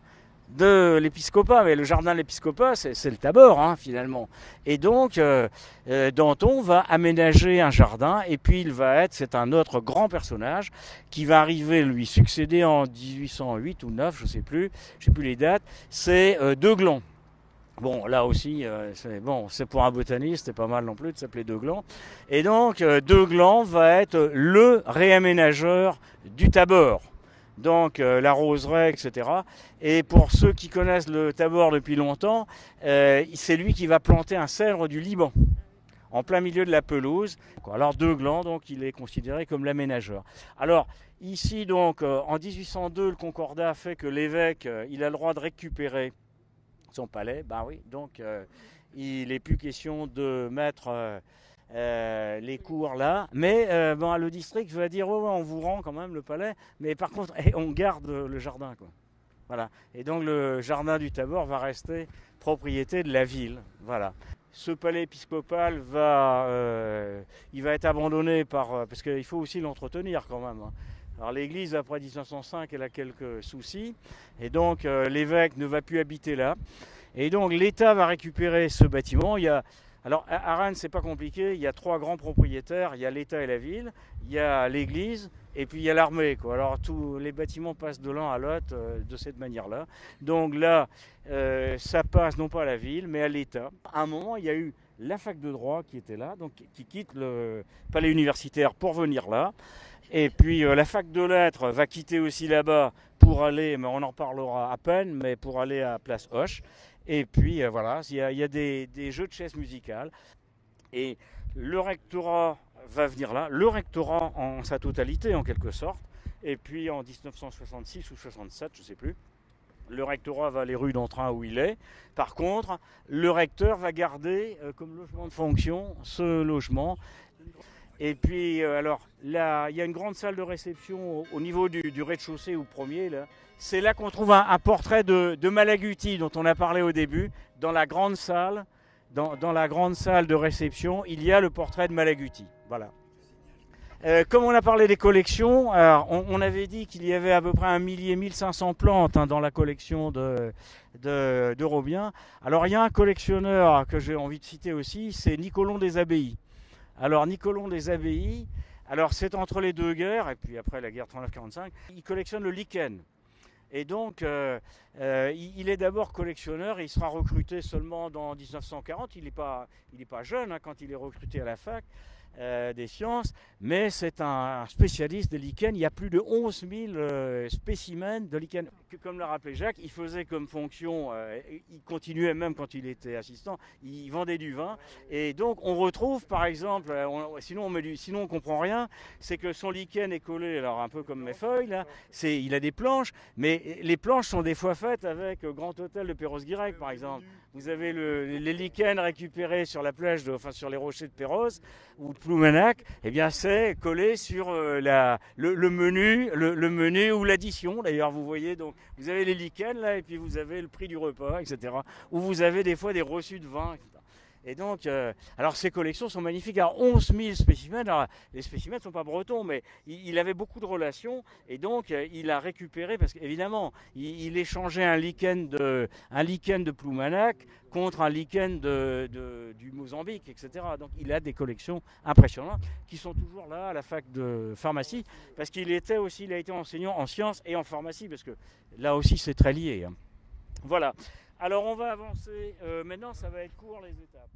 de l'épiscopat, mais le jardin de l'épiscopat, c'est le Tabor, hein, finalement. Et donc, Danton va aménager un jardin, et puis c'est un autre grand personnage qui va arriver lui succéder en 1808 ou 9, je sais plus les dates, c'est Deuglan. Bon, là aussi, c'est pour un botaniste, c'est pas mal non plus de s'appeler Deuglan. Et donc, Deuglan va être le réaménageur du Tabor. Donc, la roseraie, etc. Et pour ceux qui connaissent le Tabor depuis longtemps, c'est lui qui va planter un cèdre du Liban, en plein milieu de la pelouse. Alors, Deuglan, donc, il est considéré comme l'aménageur. Alors, ici, donc, en 1802, le Concordat fait que l'évêque, il a le droit de récupérer son palais. Ben oui, donc, il n'est plus question de mettre les cours là, mais le district va dire ouais, on vous rend quand même le palais, mais par contre on garde le jardin, quoi. Voilà. Et donc le jardin du Tabor va rester propriété de la ville. Voilà. Ce palais épiscopal il va être abandonné parce qu'il faut aussi l'entretenir quand même, hein. Alors l'église après 1905 elle a quelques soucis et donc l'évêque ne va plus habiter là. Et donc l'État va récupérer ce bâtiment. Alors à Rennes, c'est pas compliqué, il y a 3 grands propriétaires, il y a l'État et la ville, il y a l'église et puis il y a l'armée, quoi. Alors tous les bâtiments passent de l'un à l'autre de cette manière-là. Donc là, ça passe non pas à la ville, mais à l'État. À un moment, il y a eu la fac de droit qui était là, donc qui quitte le palais universitaire pour venir là. Et puis la fac de lettres va quitter aussi là-bas pour aller, mais on en reparlera à peine, mais pour aller à Place Hoche. Et puis voilà, il y a des jeux de chaises musicales. Et le rectorat va venir là, le rectorat en sa totalité en quelque sorte. Et puis en 1966 ou 67, je ne sais plus, le rectorat va aller rue d'Entrain où il est. Par contre, le recteur va garder comme logement de fonction ce logement. Et puis, alors, là, il y a une grande salle de réception au niveau du rez-de-chaussée ou premier, là. C'est là qu'on trouve un portrait de Malaguti, dont on a parlé au début. Dans la grande salle, dans la grande salle de réception, il y a le portrait de Malaguti. Voilà. Comme on a parlé des collections, alors, on avait dit qu'il y avait à peu près 1500 plantes, hein, dans la collection de Robien. Alors, il y a un collectionneur que j'ai envie de citer aussi, c'est Nicolon des Abbayes. Alors Nicolon des Abbayes, alors c'est entre les deux guerres, et puis après la guerre 39-45, il collectionne le lichen. Et donc il est d'abord collectionneur et il sera recruté seulement dans 1940. Il n'est pas jeune, hein, quand il est recruté à la fac des sciences, mais c'est un spécialiste des lichens. Il y a plus de 11 000 spécimens de lichens. Comme l'a rappelé Jacques, il faisait comme fonction, il continuait même quand il était assistant, il vendait du vin. Et donc on retrouve par exemple, sinon on comprend rien, c'est que son lichen est collé, alors un peu comme mes feuilles là, il a des planches, mais les planches sont des fois faites avec Grand Hôtel de Perros-Guirec par exemple. Vous avez les lichens récupérés sur la plage, sur les rochers de Perros ou de Ploumanac, eh bien c'est collé sur le menu ou l'addition. D'ailleurs, vous voyez, donc vous avez les lichens là, et puis vous avez le prix du repas, etc. Ou vous avez des fois des reçus de vin, etc. Et donc, alors ces collections sont magnifiques. Alors 11 000 spécimens, alors, les spécimens ne sont pas bretons, mais il avait beaucoup de relations, et donc il a récupéré, parce qu'évidemment, il échangeait un lichen de Ploumanac contre un lichen du Mozambique, etc. Donc il a des collections impressionnantes qui sont toujours là à la fac de pharmacie, parce qu'il a été enseignant en sciences et en pharmacie, parce que là aussi c'est très lié, hein. Voilà. Alors on va avancer, maintenant ça va être court les étapes.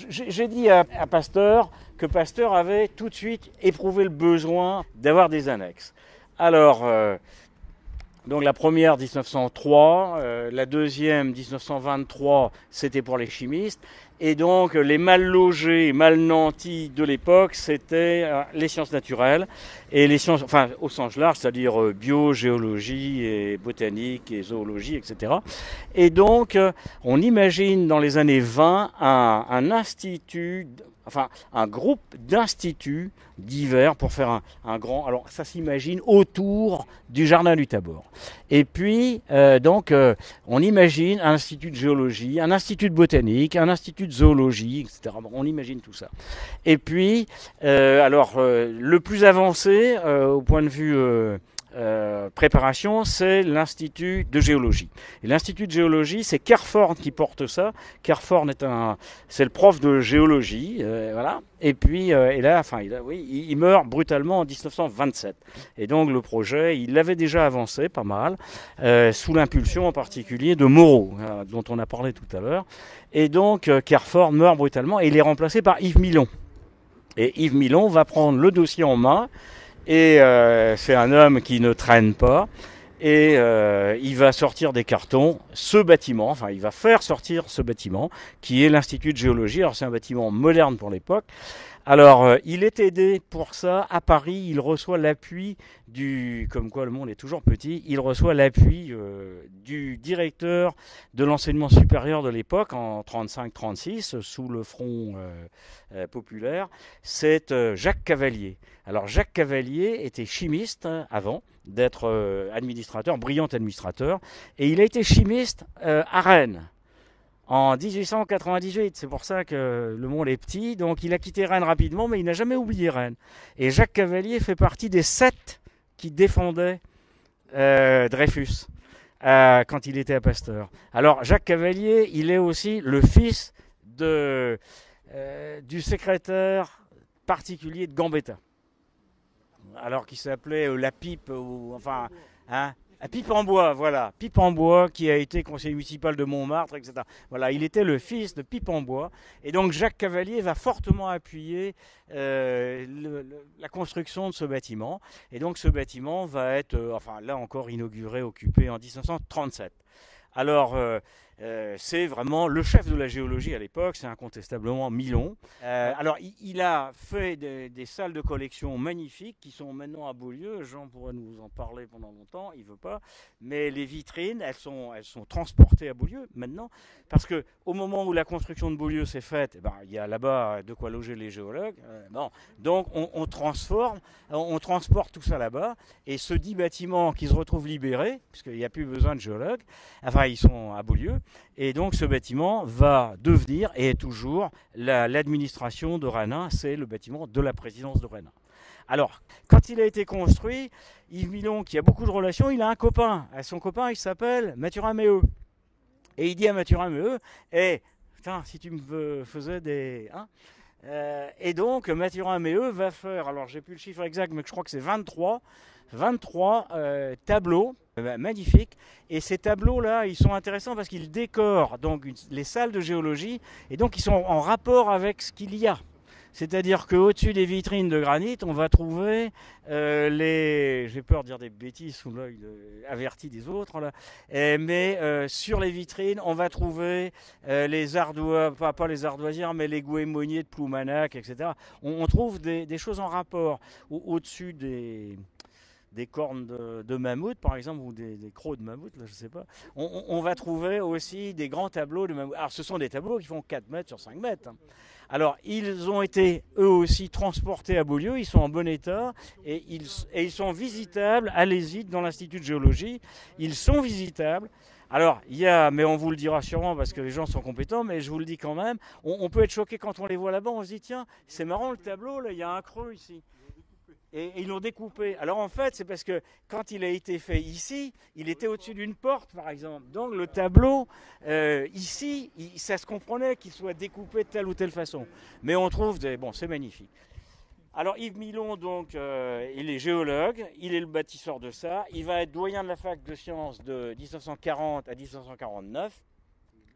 J'ai dit à Pasteur que Pasteur avait tout de suite éprouvé le besoin d'avoir des annexes. Alors, Donc la première 1903, la deuxième 1923, c'était pour les chimistes. Et donc les mal logés, mal nantis de l'époque, c'était les sciences naturelles et les sciences, enfin au sens large, c'est-à-dire bio, géologie et botanique et zoologie, etc. Et donc on imagine dans les années 20 un institut, enfin un groupe d'instituts divers pour faire un grand. Alors ça s'imagine autour du jardin du Tabor. Et puis on imagine un institut de géologie, un institut de botanique, un institut de zoologie, etc. Bon, on imagine tout ça. Et puis le plus avancé au point de vue préparation, c'est l'Institut de géologie. Et l'Institut de géologie, c'est Carford qui porte ça. Carford c'est le prof de géologie, voilà. Et puis, il meurt brutalement en 1927. Et donc le projet, il l'avait déjà avancé pas mal, sous l'impulsion en particulier de Moreau, dont on a parlé tout à l'heure. Et donc Carford meurt brutalement et il est remplacé par Yves Milon. Et Yves Milon va prendre le dossier en main. Et c'est un homme qui ne traîne pas. Et il va sortir des cartons ce bâtiment, enfin il va faire sortir ce bâtiment qui est l'Institut de géologie. Alors c'est un bâtiment moderne pour l'époque. Alors il est aidé pour ça à Paris, il reçoit l'appui comme quoi le monde est toujours petit, il reçoit l'appui du directeur de l'enseignement supérieur de l'époque en 35-36 sous le front populaire, c'est Jacques Cavalier. Alors Jacques Cavalier était chimiste avant d'être administrateur, brillant administrateur, et il a été chimiste à Rennes en 1898. C'est pour ça que le monde est petit, donc il a quitté Rennes rapidement, mais il n'a jamais oublié Rennes. Et Jacques Cavalier fait partie des 7 qui défendaient Dreyfus quand il était à Pasteur. Alors Jacques Cavalier, il est aussi le fils du secrétaire particulier de Gambetta. Alors qui s'appelait La Pipe, ou enfin, Pipe en bois, voilà, Pipe en bois, qui a été conseiller municipal de Montmartre, etc. Voilà, il était le fils de Pipe en bois, et donc Jacques Cavalier va fortement appuyer la construction de ce bâtiment, et donc ce bâtiment va être, là encore inauguré, occupé en 1937. Alors, c'est vraiment le chef de la géologie à l'époque, c'est incontestablement Milon. Alors, il a fait des salles de collection magnifiques qui sont maintenant à Beaulieu. Jean pourrait nous en parler pendant longtemps, il ne veut pas. Mais les vitrines, elles sont transportées à Beaulieu maintenant, parce qu'au moment où la construction de Beaulieu s'est faite, il y a là-bas de quoi loger les géologues. Donc, on transporte tout ça là-bas, et ce 10 bâtiments qui se retrouvent libérés, puisqu'il n'y a plus besoin de géologues, ils sont à Beaulieu. Et donc ce bâtiment va devenir, et est toujours, l'administration de Rennes. C'est le bâtiment de la présidence de Rennes. Alors, quand il a été construit, Yves Milon, qui a beaucoup de relations, il a un copain. Son copain, il s'appelle Mathurin Méheux. Et il dit à Mathurin Méheux, putain, si tu me faisais des... et donc Mathurin Méheux va faire, alors j'ai plus le chiffre exact, mais je crois que c'est 23 tableaux magnifiques. Et ces tableaux-là, ils sont intéressants parce qu'ils décorent donc les salles de géologie, et donc ils sont en rapport avec ce qu'il y a. C'est-à-dire qu'au-dessus des vitrines de granit, on va trouver j'ai peur de dire des bêtises sous l'œil averti des autres, là. Mais sur les vitrines, on va trouver les ardoisiers, pas les ardoisières, mais les goémoniers de Ploumanac, etc. On trouve des choses en rapport au-dessus des cornes de mammouth, par exemple, ou des crocs de mammouth, là, je ne sais pas. On va trouver aussi des grands tableaux de mammouth. Alors, ce sont des tableaux qui font 4 mètres sur 5 mètres. Alors, ils ont été, eux aussi, transportés à Beaulieu. Ils sont en bon état et ils sont visitables. Allez-y dans l'Institut de géologie. Ils sont visitables. Alors, mais on vous le dira sûrement parce que les gens sont compétents, mais je vous le dis quand même, on peut être choqué quand on les voit là-bas. On se dit, tiens, c'est marrant le tableau, là, il y a un creux ici. Et ils l'ont découpé. Alors en fait, c'est parce que quand il a été fait ici, il était au-dessus d'une porte, par exemple. Donc le tableau, ici, ça se comprenait qu'il soit découpé de telle ou telle façon. Mais on trouve c'est magnifique. Alors Yves Milon, donc, il est géologue, il est le bâtisseur de ça. Il va être doyen de la fac de sciences de 1940 à 1949.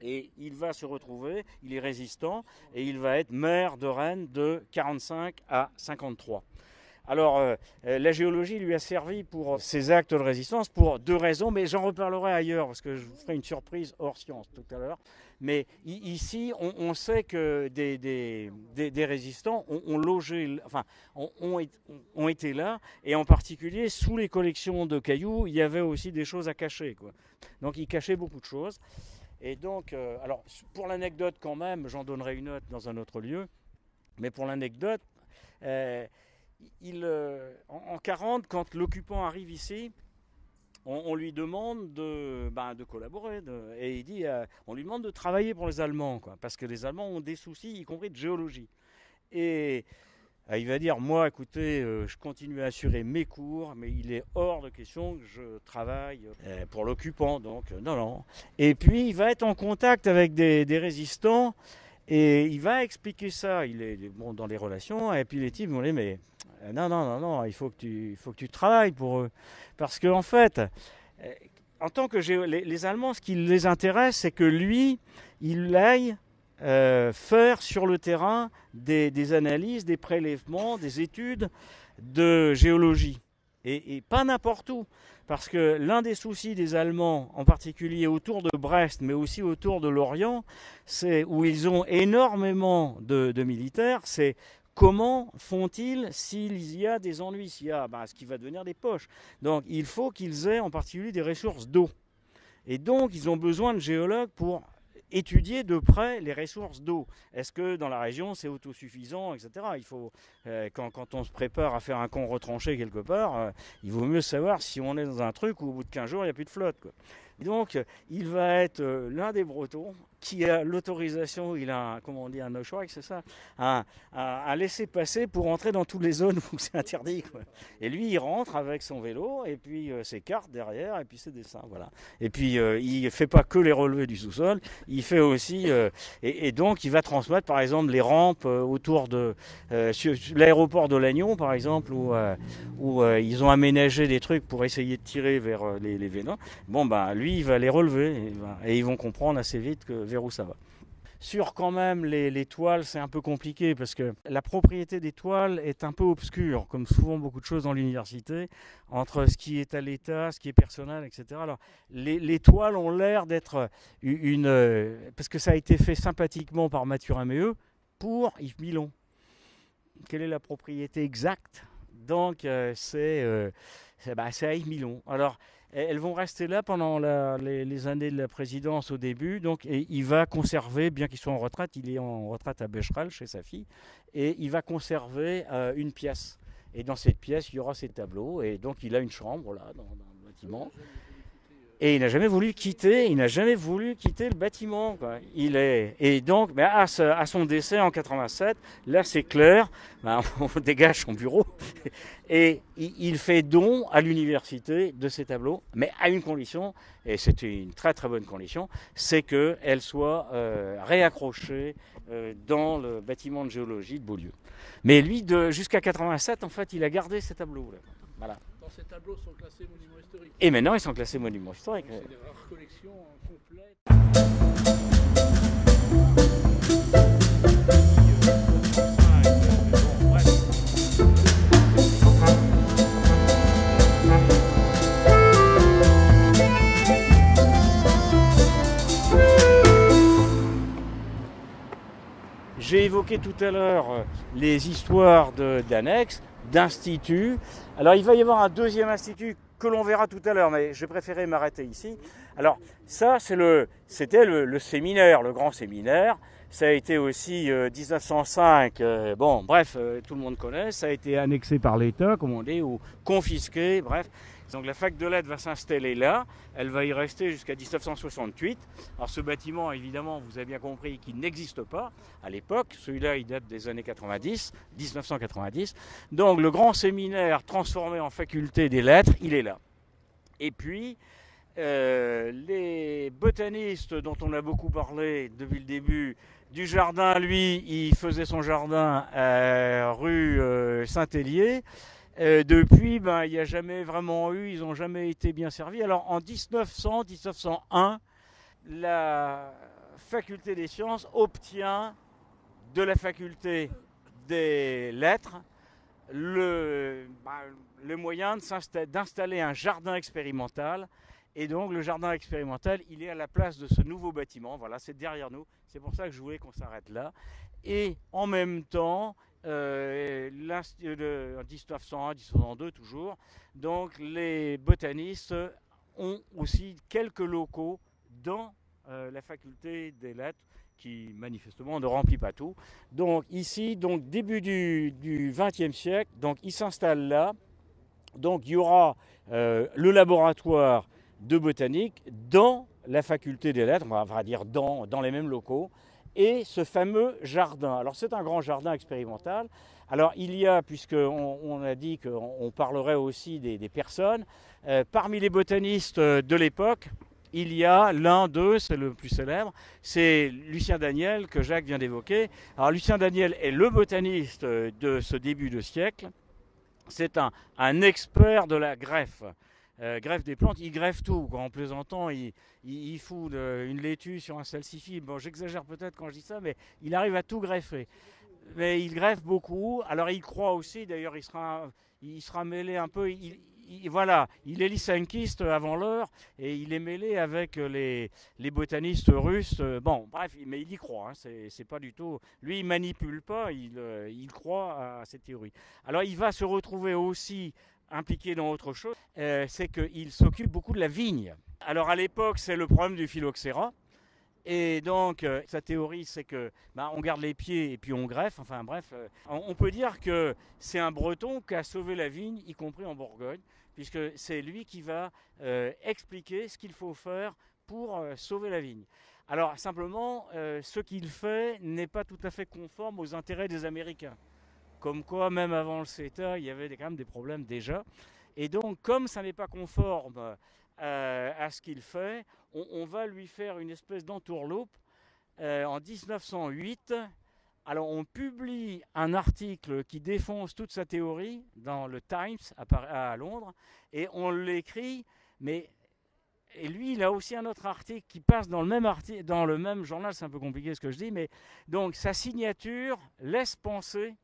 Et il va se retrouver, il est résistant, et il va être maire de Rennes de 45 à 53. Alors, la géologie lui a servi pour ses actes de résistance pour 2 raisons, mais j'en reparlerai ailleurs parce que je vous ferai une surprise hors science tout à l'heure. Mais ici, on sait que des résistants ont logé, enfin, ont été là, et en particulier sous les collections de cailloux, il y avait aussi des choses à cacher, quoi. Donc, ils cachaient beaucoup de choses. Et donc, alors, pour l'anecdote quand même, j'en donnerai une autre dans un autre lieu, mais pour l'anecdote, en 1940, quand l'occupant arrive ici, on lui demande de collaborer. Et il dit, on lui demande de travailler pour les Allemands, quoi, parce que les Allemands ont des soucis, y compris de géologie. Et il va dire, moi, écoutez, je continue à assurer mes cours, mais il est hors de question que je travaille pour l'occupant. Donc, non. Et puis, il va être en contact avec des résistants, et il va expliquer ça. Il est bon dans les relations, et puis les types vont dire, mais non, il faut que tu travailles pour eux. Parce qu'en fait, en tant que les Allemands, ce qui les intéresse, c'est que lui, il aille faire sur le terrain des analyses, des prélèvements, des études de géologie. Et pas n'importe où. Parce que l'un des soucis des Allemands, en particulier autour de Brest, mais aussi autour de l'Orient, c'est où ils ont énormément de militaires, c'est comment font-ils s'il y a des ennuis, s'il y a ce qui va devenir des poches. Donc il faut qu'ils aient en particulier des ressources d'eau. Et donc ils ont besoin de géologues pour étudier de près les ressources d'eau. Est-ce que dans la région c'est autosuffisant, etc. Il faut, quand on se prépare à faire un camp retranché quelque part, il vaut mieux savoir si on est dans un truc où au bout de 15 jours il n'y a plus de flotte, quoi. Et donc il va être l'un des Bretons qui a l'autorisation, il a un no-choix, c'est ça, un laisser-passer pour entrer dans toutes les zones où c'est interdit, quoi. Et lui, il rentre avec son vélo, et puis ses cartes derrière, et puis ses dessins, voilà. Et puis, il ne fait pas que les relevés du sous-sol, il fait aussi... et donc, il va transmettre, par exemple, les rampes autour de... sur l'aéroport de Lannion, par exemple, où ils ont aménagé des trucs pour essayer de tirer vers les Vénins. Bon, lui, il va les relever, et ils vont comprendre assez vite vers où ça va. Sur quand même les toiles, c'est un peu compliqué parce que la propriété des toiles est un peu obscure, comme souvent beaucoup de choses dans l'université, entre ce qui est à l'État, ce qui est personnel, etc. Alors, les toiles ont l'air d'être parce que ça a été fait sympathiquement par Mathurin Méheux pour Yves Milon. Quelle est la propriété exacte? Donc, c'est à Yves Milon. Alors, elles vont rester là pendant les années de la présidence au début. Donc, et il va conserver, bien qu'il soit en retraite, il est en retraite à Becherel chez sa fille, et il va conserver une pièce. Et dans cette pièce, il y aura ses tableaux. Et donc, il a une chambre là, dans le bâtiment. Et il n'a jamais voulu quitter le bâtiment, quoi. Et donc, à son décès en 87, là c'est clair, on dégage son bureau, et il fait don à l'université de ces tableaux, mais à une condition, et c'était une très très bonne condition, c'est qu'elle soit réaccrochée dans le bâtiment de géologie de Beaulieu. Mais lui, jusqu'à 87, en fait, il a gardé ces tableaux-là. Voilà. Ces tableaux sont classés monuments historiques. Et maintenant, ils sont classés monuments historiques. C'est des rares collections complètes. J'ai évoqué tout à l'heure les histoires d'annexes, d'instituts. Alors il va y avoir un deuxième institut que l'on verra tout à l'heure, mais j'ai préféré m'arrêter ici. Alors ça, c'était le séminaire, le grand séminaire. Ça a été aussi 1905, tout le monde connaît. Ça a été annexé par l'État, comme on dit, ou confisqué, bref. Donc la fac de lettres va s'installer là, elle va y rester jusqu'à 1968. Alors ce bâtiment, évidemment, vous avez bien compris qu'il n'existe pas à l'époque. Celui-là, il date des années 1990. Donc le grand séminaire transformé en faculté des lettres, il est là. Et puis, les botanistes dont on a beaucoup parlé depuis le début, du jardin, lui, il faisait son jardin rue Saint-Hélier. Depuis, il n'y a jamais vraiment ils n'ont jamais été bien servis. Alors en 1901, la faculté des sciences obtient de la faculté des lettres le moyen d'installer un jardin expérimental. Et donc le jardin expérimental, il est à la place de ce nouveau bâtiment. Voilà, c'est derrière nous. C'est pour ça que je voulais qu'on s'arrête là. Et en même temps, en 1901, 1902 toujours, donc les botanistes ont aussi quelques locaux dans la faculté des lettres qui manifestement ne remplit pas tout. Donc ici, donc début du XXe siècle, donc ils s'installent là. Donc il y aura le laboratoire de botanique dans la faculté des lettres, on va dire dans les mêmes locaux, et ce fameux jardin. Alors c'est un grand jardin expérimental. Alors il y a, puisqu'on a dit qu'on parlerait aussi des personnes, parmi les botanistes de l'époque, il y a l'un d'eux, c'est le plus célèbre, c'est Lucien Daniel que Jacques vient d'évoquer. Alors Lucien Daniel est le botaniste de ce début de siècle. C'est un expert de la greffe. Greffe des plantes, il greffe tout. En plaisantant, il fout une laitue sur un salsifis. Bon, j'exagère peut-être quand je dis ça, mais il arrive à tout greffer. Mais il greffe beaucoup. Alors il croit aussi, d'ailleurs, il sera mêlé un peu. Voilà, il est lysenkiste avant l'heure et il est mêlé avec les botanistes russes. Bon, bref, mais il y croit. Hein, c'est pas du tout. Lui, il manipule pas. Il croit à cette théorie. Alors, il va se retrouver aussi impliqué dans autre chose. C'est qu'il s'occupe beaucoup de la vigne. Alors, à l'époque, c'est le problème du phylloxéra. Et donc, sa théorie, c'est que on garde les pieds et puis on greffe. Enfin bref, on peut dire que c'est un Breton qui a sauvé la vigne, y compris en Bourgogne, puisque c'est lui qui va expliquer ce qu'il faut faire pour sauver la vigne. Alors simplement, ce qu'il fait n'est pas tout à fait conforme aux intérêts des Américains. Comme quoi, même avant le CETA, il y avait quand même des problèmes déjà. Et donc, comme ça n'est pas conforme à ce qu'il fait, on va lui faire une espèce d'entourloupe en 1908. Alors on publie un article qui défonce toute sa théorie dans le Times à Londres et on l'écrit, mais et lui il a aussi un autre article qui passe dans le même journal, c'est un peu compliqué ce que je dis, mais donc sa signature laisse penser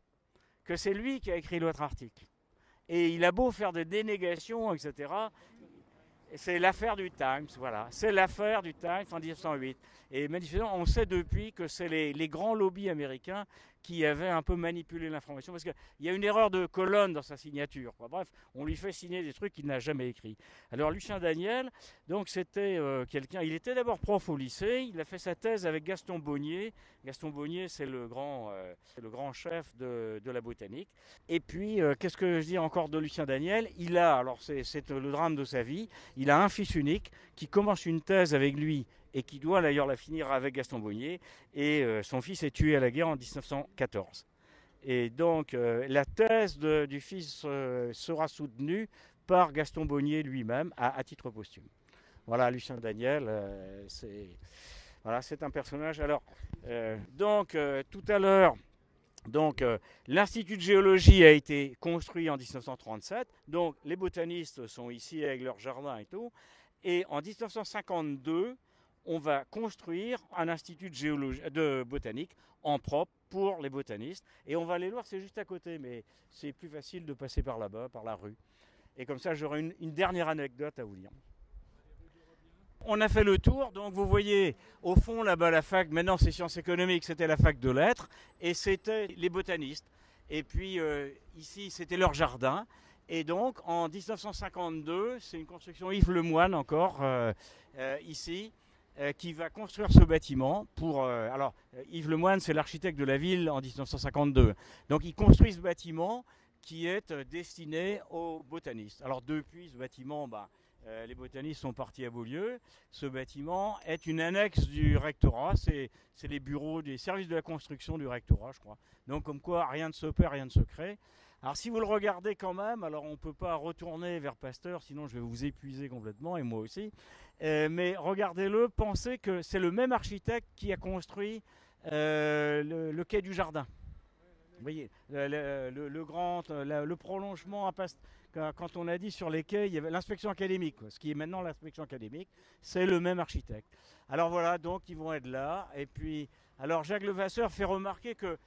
que c'est lui qui a écrit l'autre article. Et il a beau faire des dénégations, etc., c'est l'affaire du Times, voilà. C'est l'affaire du Times en 1908. Et manifestement, on sait depuis que c'est les grands lobbies américains qui avaient un peu manipulé l'information. Parce qu'il y a une erreur de colonne dans sa signature. Bref, on lui fait signer des trucs qu'il n'a jamais écrits. Alors Lucien Daniel, donc c'était quelqu'un... Il était d'abord prof au lycée. Il a fait sa thèse avec Gaston Bonnier. Gaston Bonnier, c'est le grand chef de la botanique. Et puis, qu'est-ce que je dis encore de Lucien Daniel? Il a, alors c'est le drame de sa vie, il a un fils unique qui commence une thèse avec lui et qui doit d'ailleurs la finir avec Gaston Bonnier. Et son fils est tué à la guerre en 1914. Et donc, la thèse du fils sera soutenue par Gaston Bonnier lui-même à titre posthume. Voilà, Lucien Daniel, c'est un personnage. Alors, tout à l'heure, l'Institut de géologie a été construit en 1937. Donc, les botanistes sont ici avec leur jardin et tout. Et en 1952, on va construire un institut de botanique en propre pour les botanistes. Et on va aller voir, c'est juste à côté, mais c'est plus facile de passer par là-bas, par la rue. Et comme ça, j'aurai une dernière anecdote à vous dire. On a fait le tour, donc vous voyez au fond là-bas la fac, maintenant c'est sciences économiques, c'était la fac de lettres, et c'était les botanistes. Et puis ici c'était leur jardin. Et donc en 1952, c'est une construction Yves Lemoine encore, ici, qui va construire ce bâtiment pour... alors Yves Lemoine c'est l'architecte de la ville en 1952. Donc il construit ce bâtiment qui est destiné aux botanistes. Alors depuis ce bâtiment... les botanistes sont partis à Beaulieu. Ce bâtiment est une annexe du rectorat. C'est les bureaux des services de la construction du rectorat, je crois. Donc, comme quoi, rien ne se perd, rien ne se crée. Alors, si vous le regardez quand même, alors on ne peut pas retourner vers Pasteur, sinon je vais vous épuiser complètement, et moi aussi. Mais regardez-le, pensez que c'est le même architecte qui a construit le quai du Jardin. Vous voyez, le prolongement à Pasteur. Quand on a dit sur les quais, il y avait l'inspection académique, ce qui est maintenant l'inspection académique, c'est le même architecte. Alors voilà, donc ils vont être là. Et puis, alors Jacques Levasseur fait remarquer que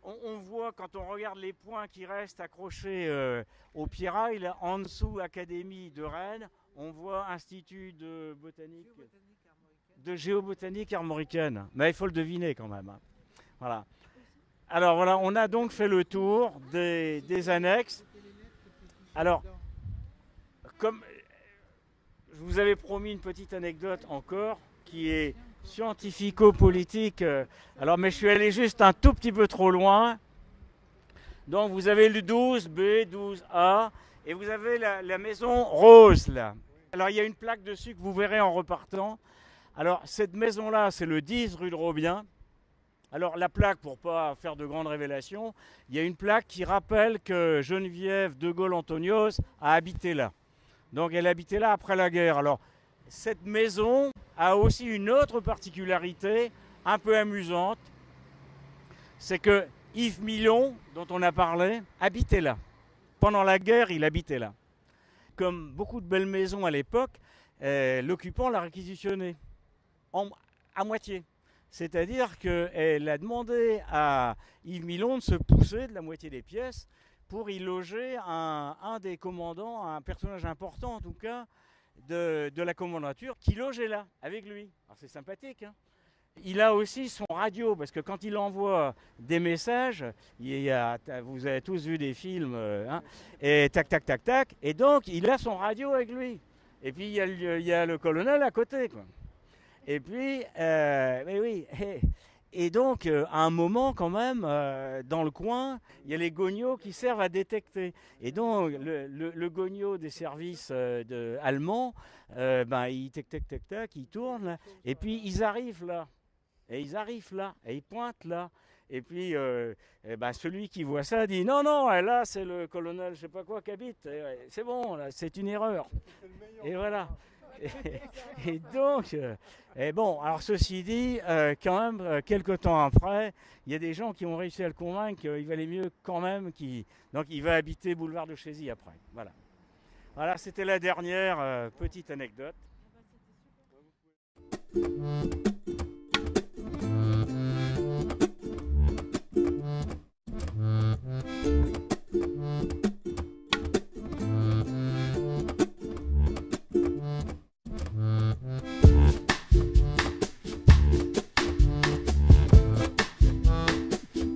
on voit quand on regarde les points qui restent accrochés au Pierrail, là, en dessous Académie de Rennes, on voit Institut de botanique, de géobotanique armoricaine. Mais il faut le deviner quand même. Hein. Voilà. Alors voilà, on a donc fait le tour des annexes. Alors, comme je vous avais promis une petite anecdote encore, qui est scientifico-politique. Alors, mais je suis allé juste un tout petit peu trop loin. Donc, vous avez le 12B, 12A, et vous avez la maison rose, là. Alors, il y a une plaque dessus que vous verrez en repartant. Alors, cette maison-là, c'est le 10 rue de Robien. Alors, la plaque, pour ne pas faire de grandes révélations, il y a une plaque qui rappelle que Geneviève de Gaulle-Antonios a habité là. Donc, elle habitait là après la guerre. Alors, cette maison a aussi une autre particularité un peu amusante. C'est que Yves Milon, dont on a parlé, habitait là. Pendant la guerre, il habitait là. Comme beaucoup de belles maisons à l'époque, l'occupant l'a réquisitionné à moitié. C'est-à-dire qu'elle a demandé à Yves Milon de se pousser de la moitié des pièces pour y loger un des commandants, un personnage important en tout cas, de la commandature qui logeait là, avec lui. Alors c'est sympathique. Hein. Il a aussi son radio, parce que quand il envoie des messages, vous avez tous vu des films, hein, et tac, tac, tac, tac, et donc il a son radio avec lui. Et puis il y a le colonel à côté, quoi. Et puis, mais oui, et donc à un moment quand même, dans le coin, il y a les gognots qui servent à détecter. Et donc le gogno des services allemands, il tac, tac, tac, tac, il tourne, et puis ils arrivent là. Et ils arrivent là, et ils pointent là. Et puis, celui qui voit ça dit « Non, non, là, c'est le colonel, je sais pas quoi, qui habite. C'est bon, là, c'est une erreur. » Et voilà. Et donc, bon, alors ceci dit, quand même, quelques temps après, il y a des gens qui ont réussi à le convaincre qu'il valait mieux quand même donc il va habiter boulevard de Chézy après. Voilà. Voilà, c'était la dernière petite anecdote.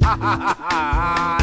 Ha ha ha ha!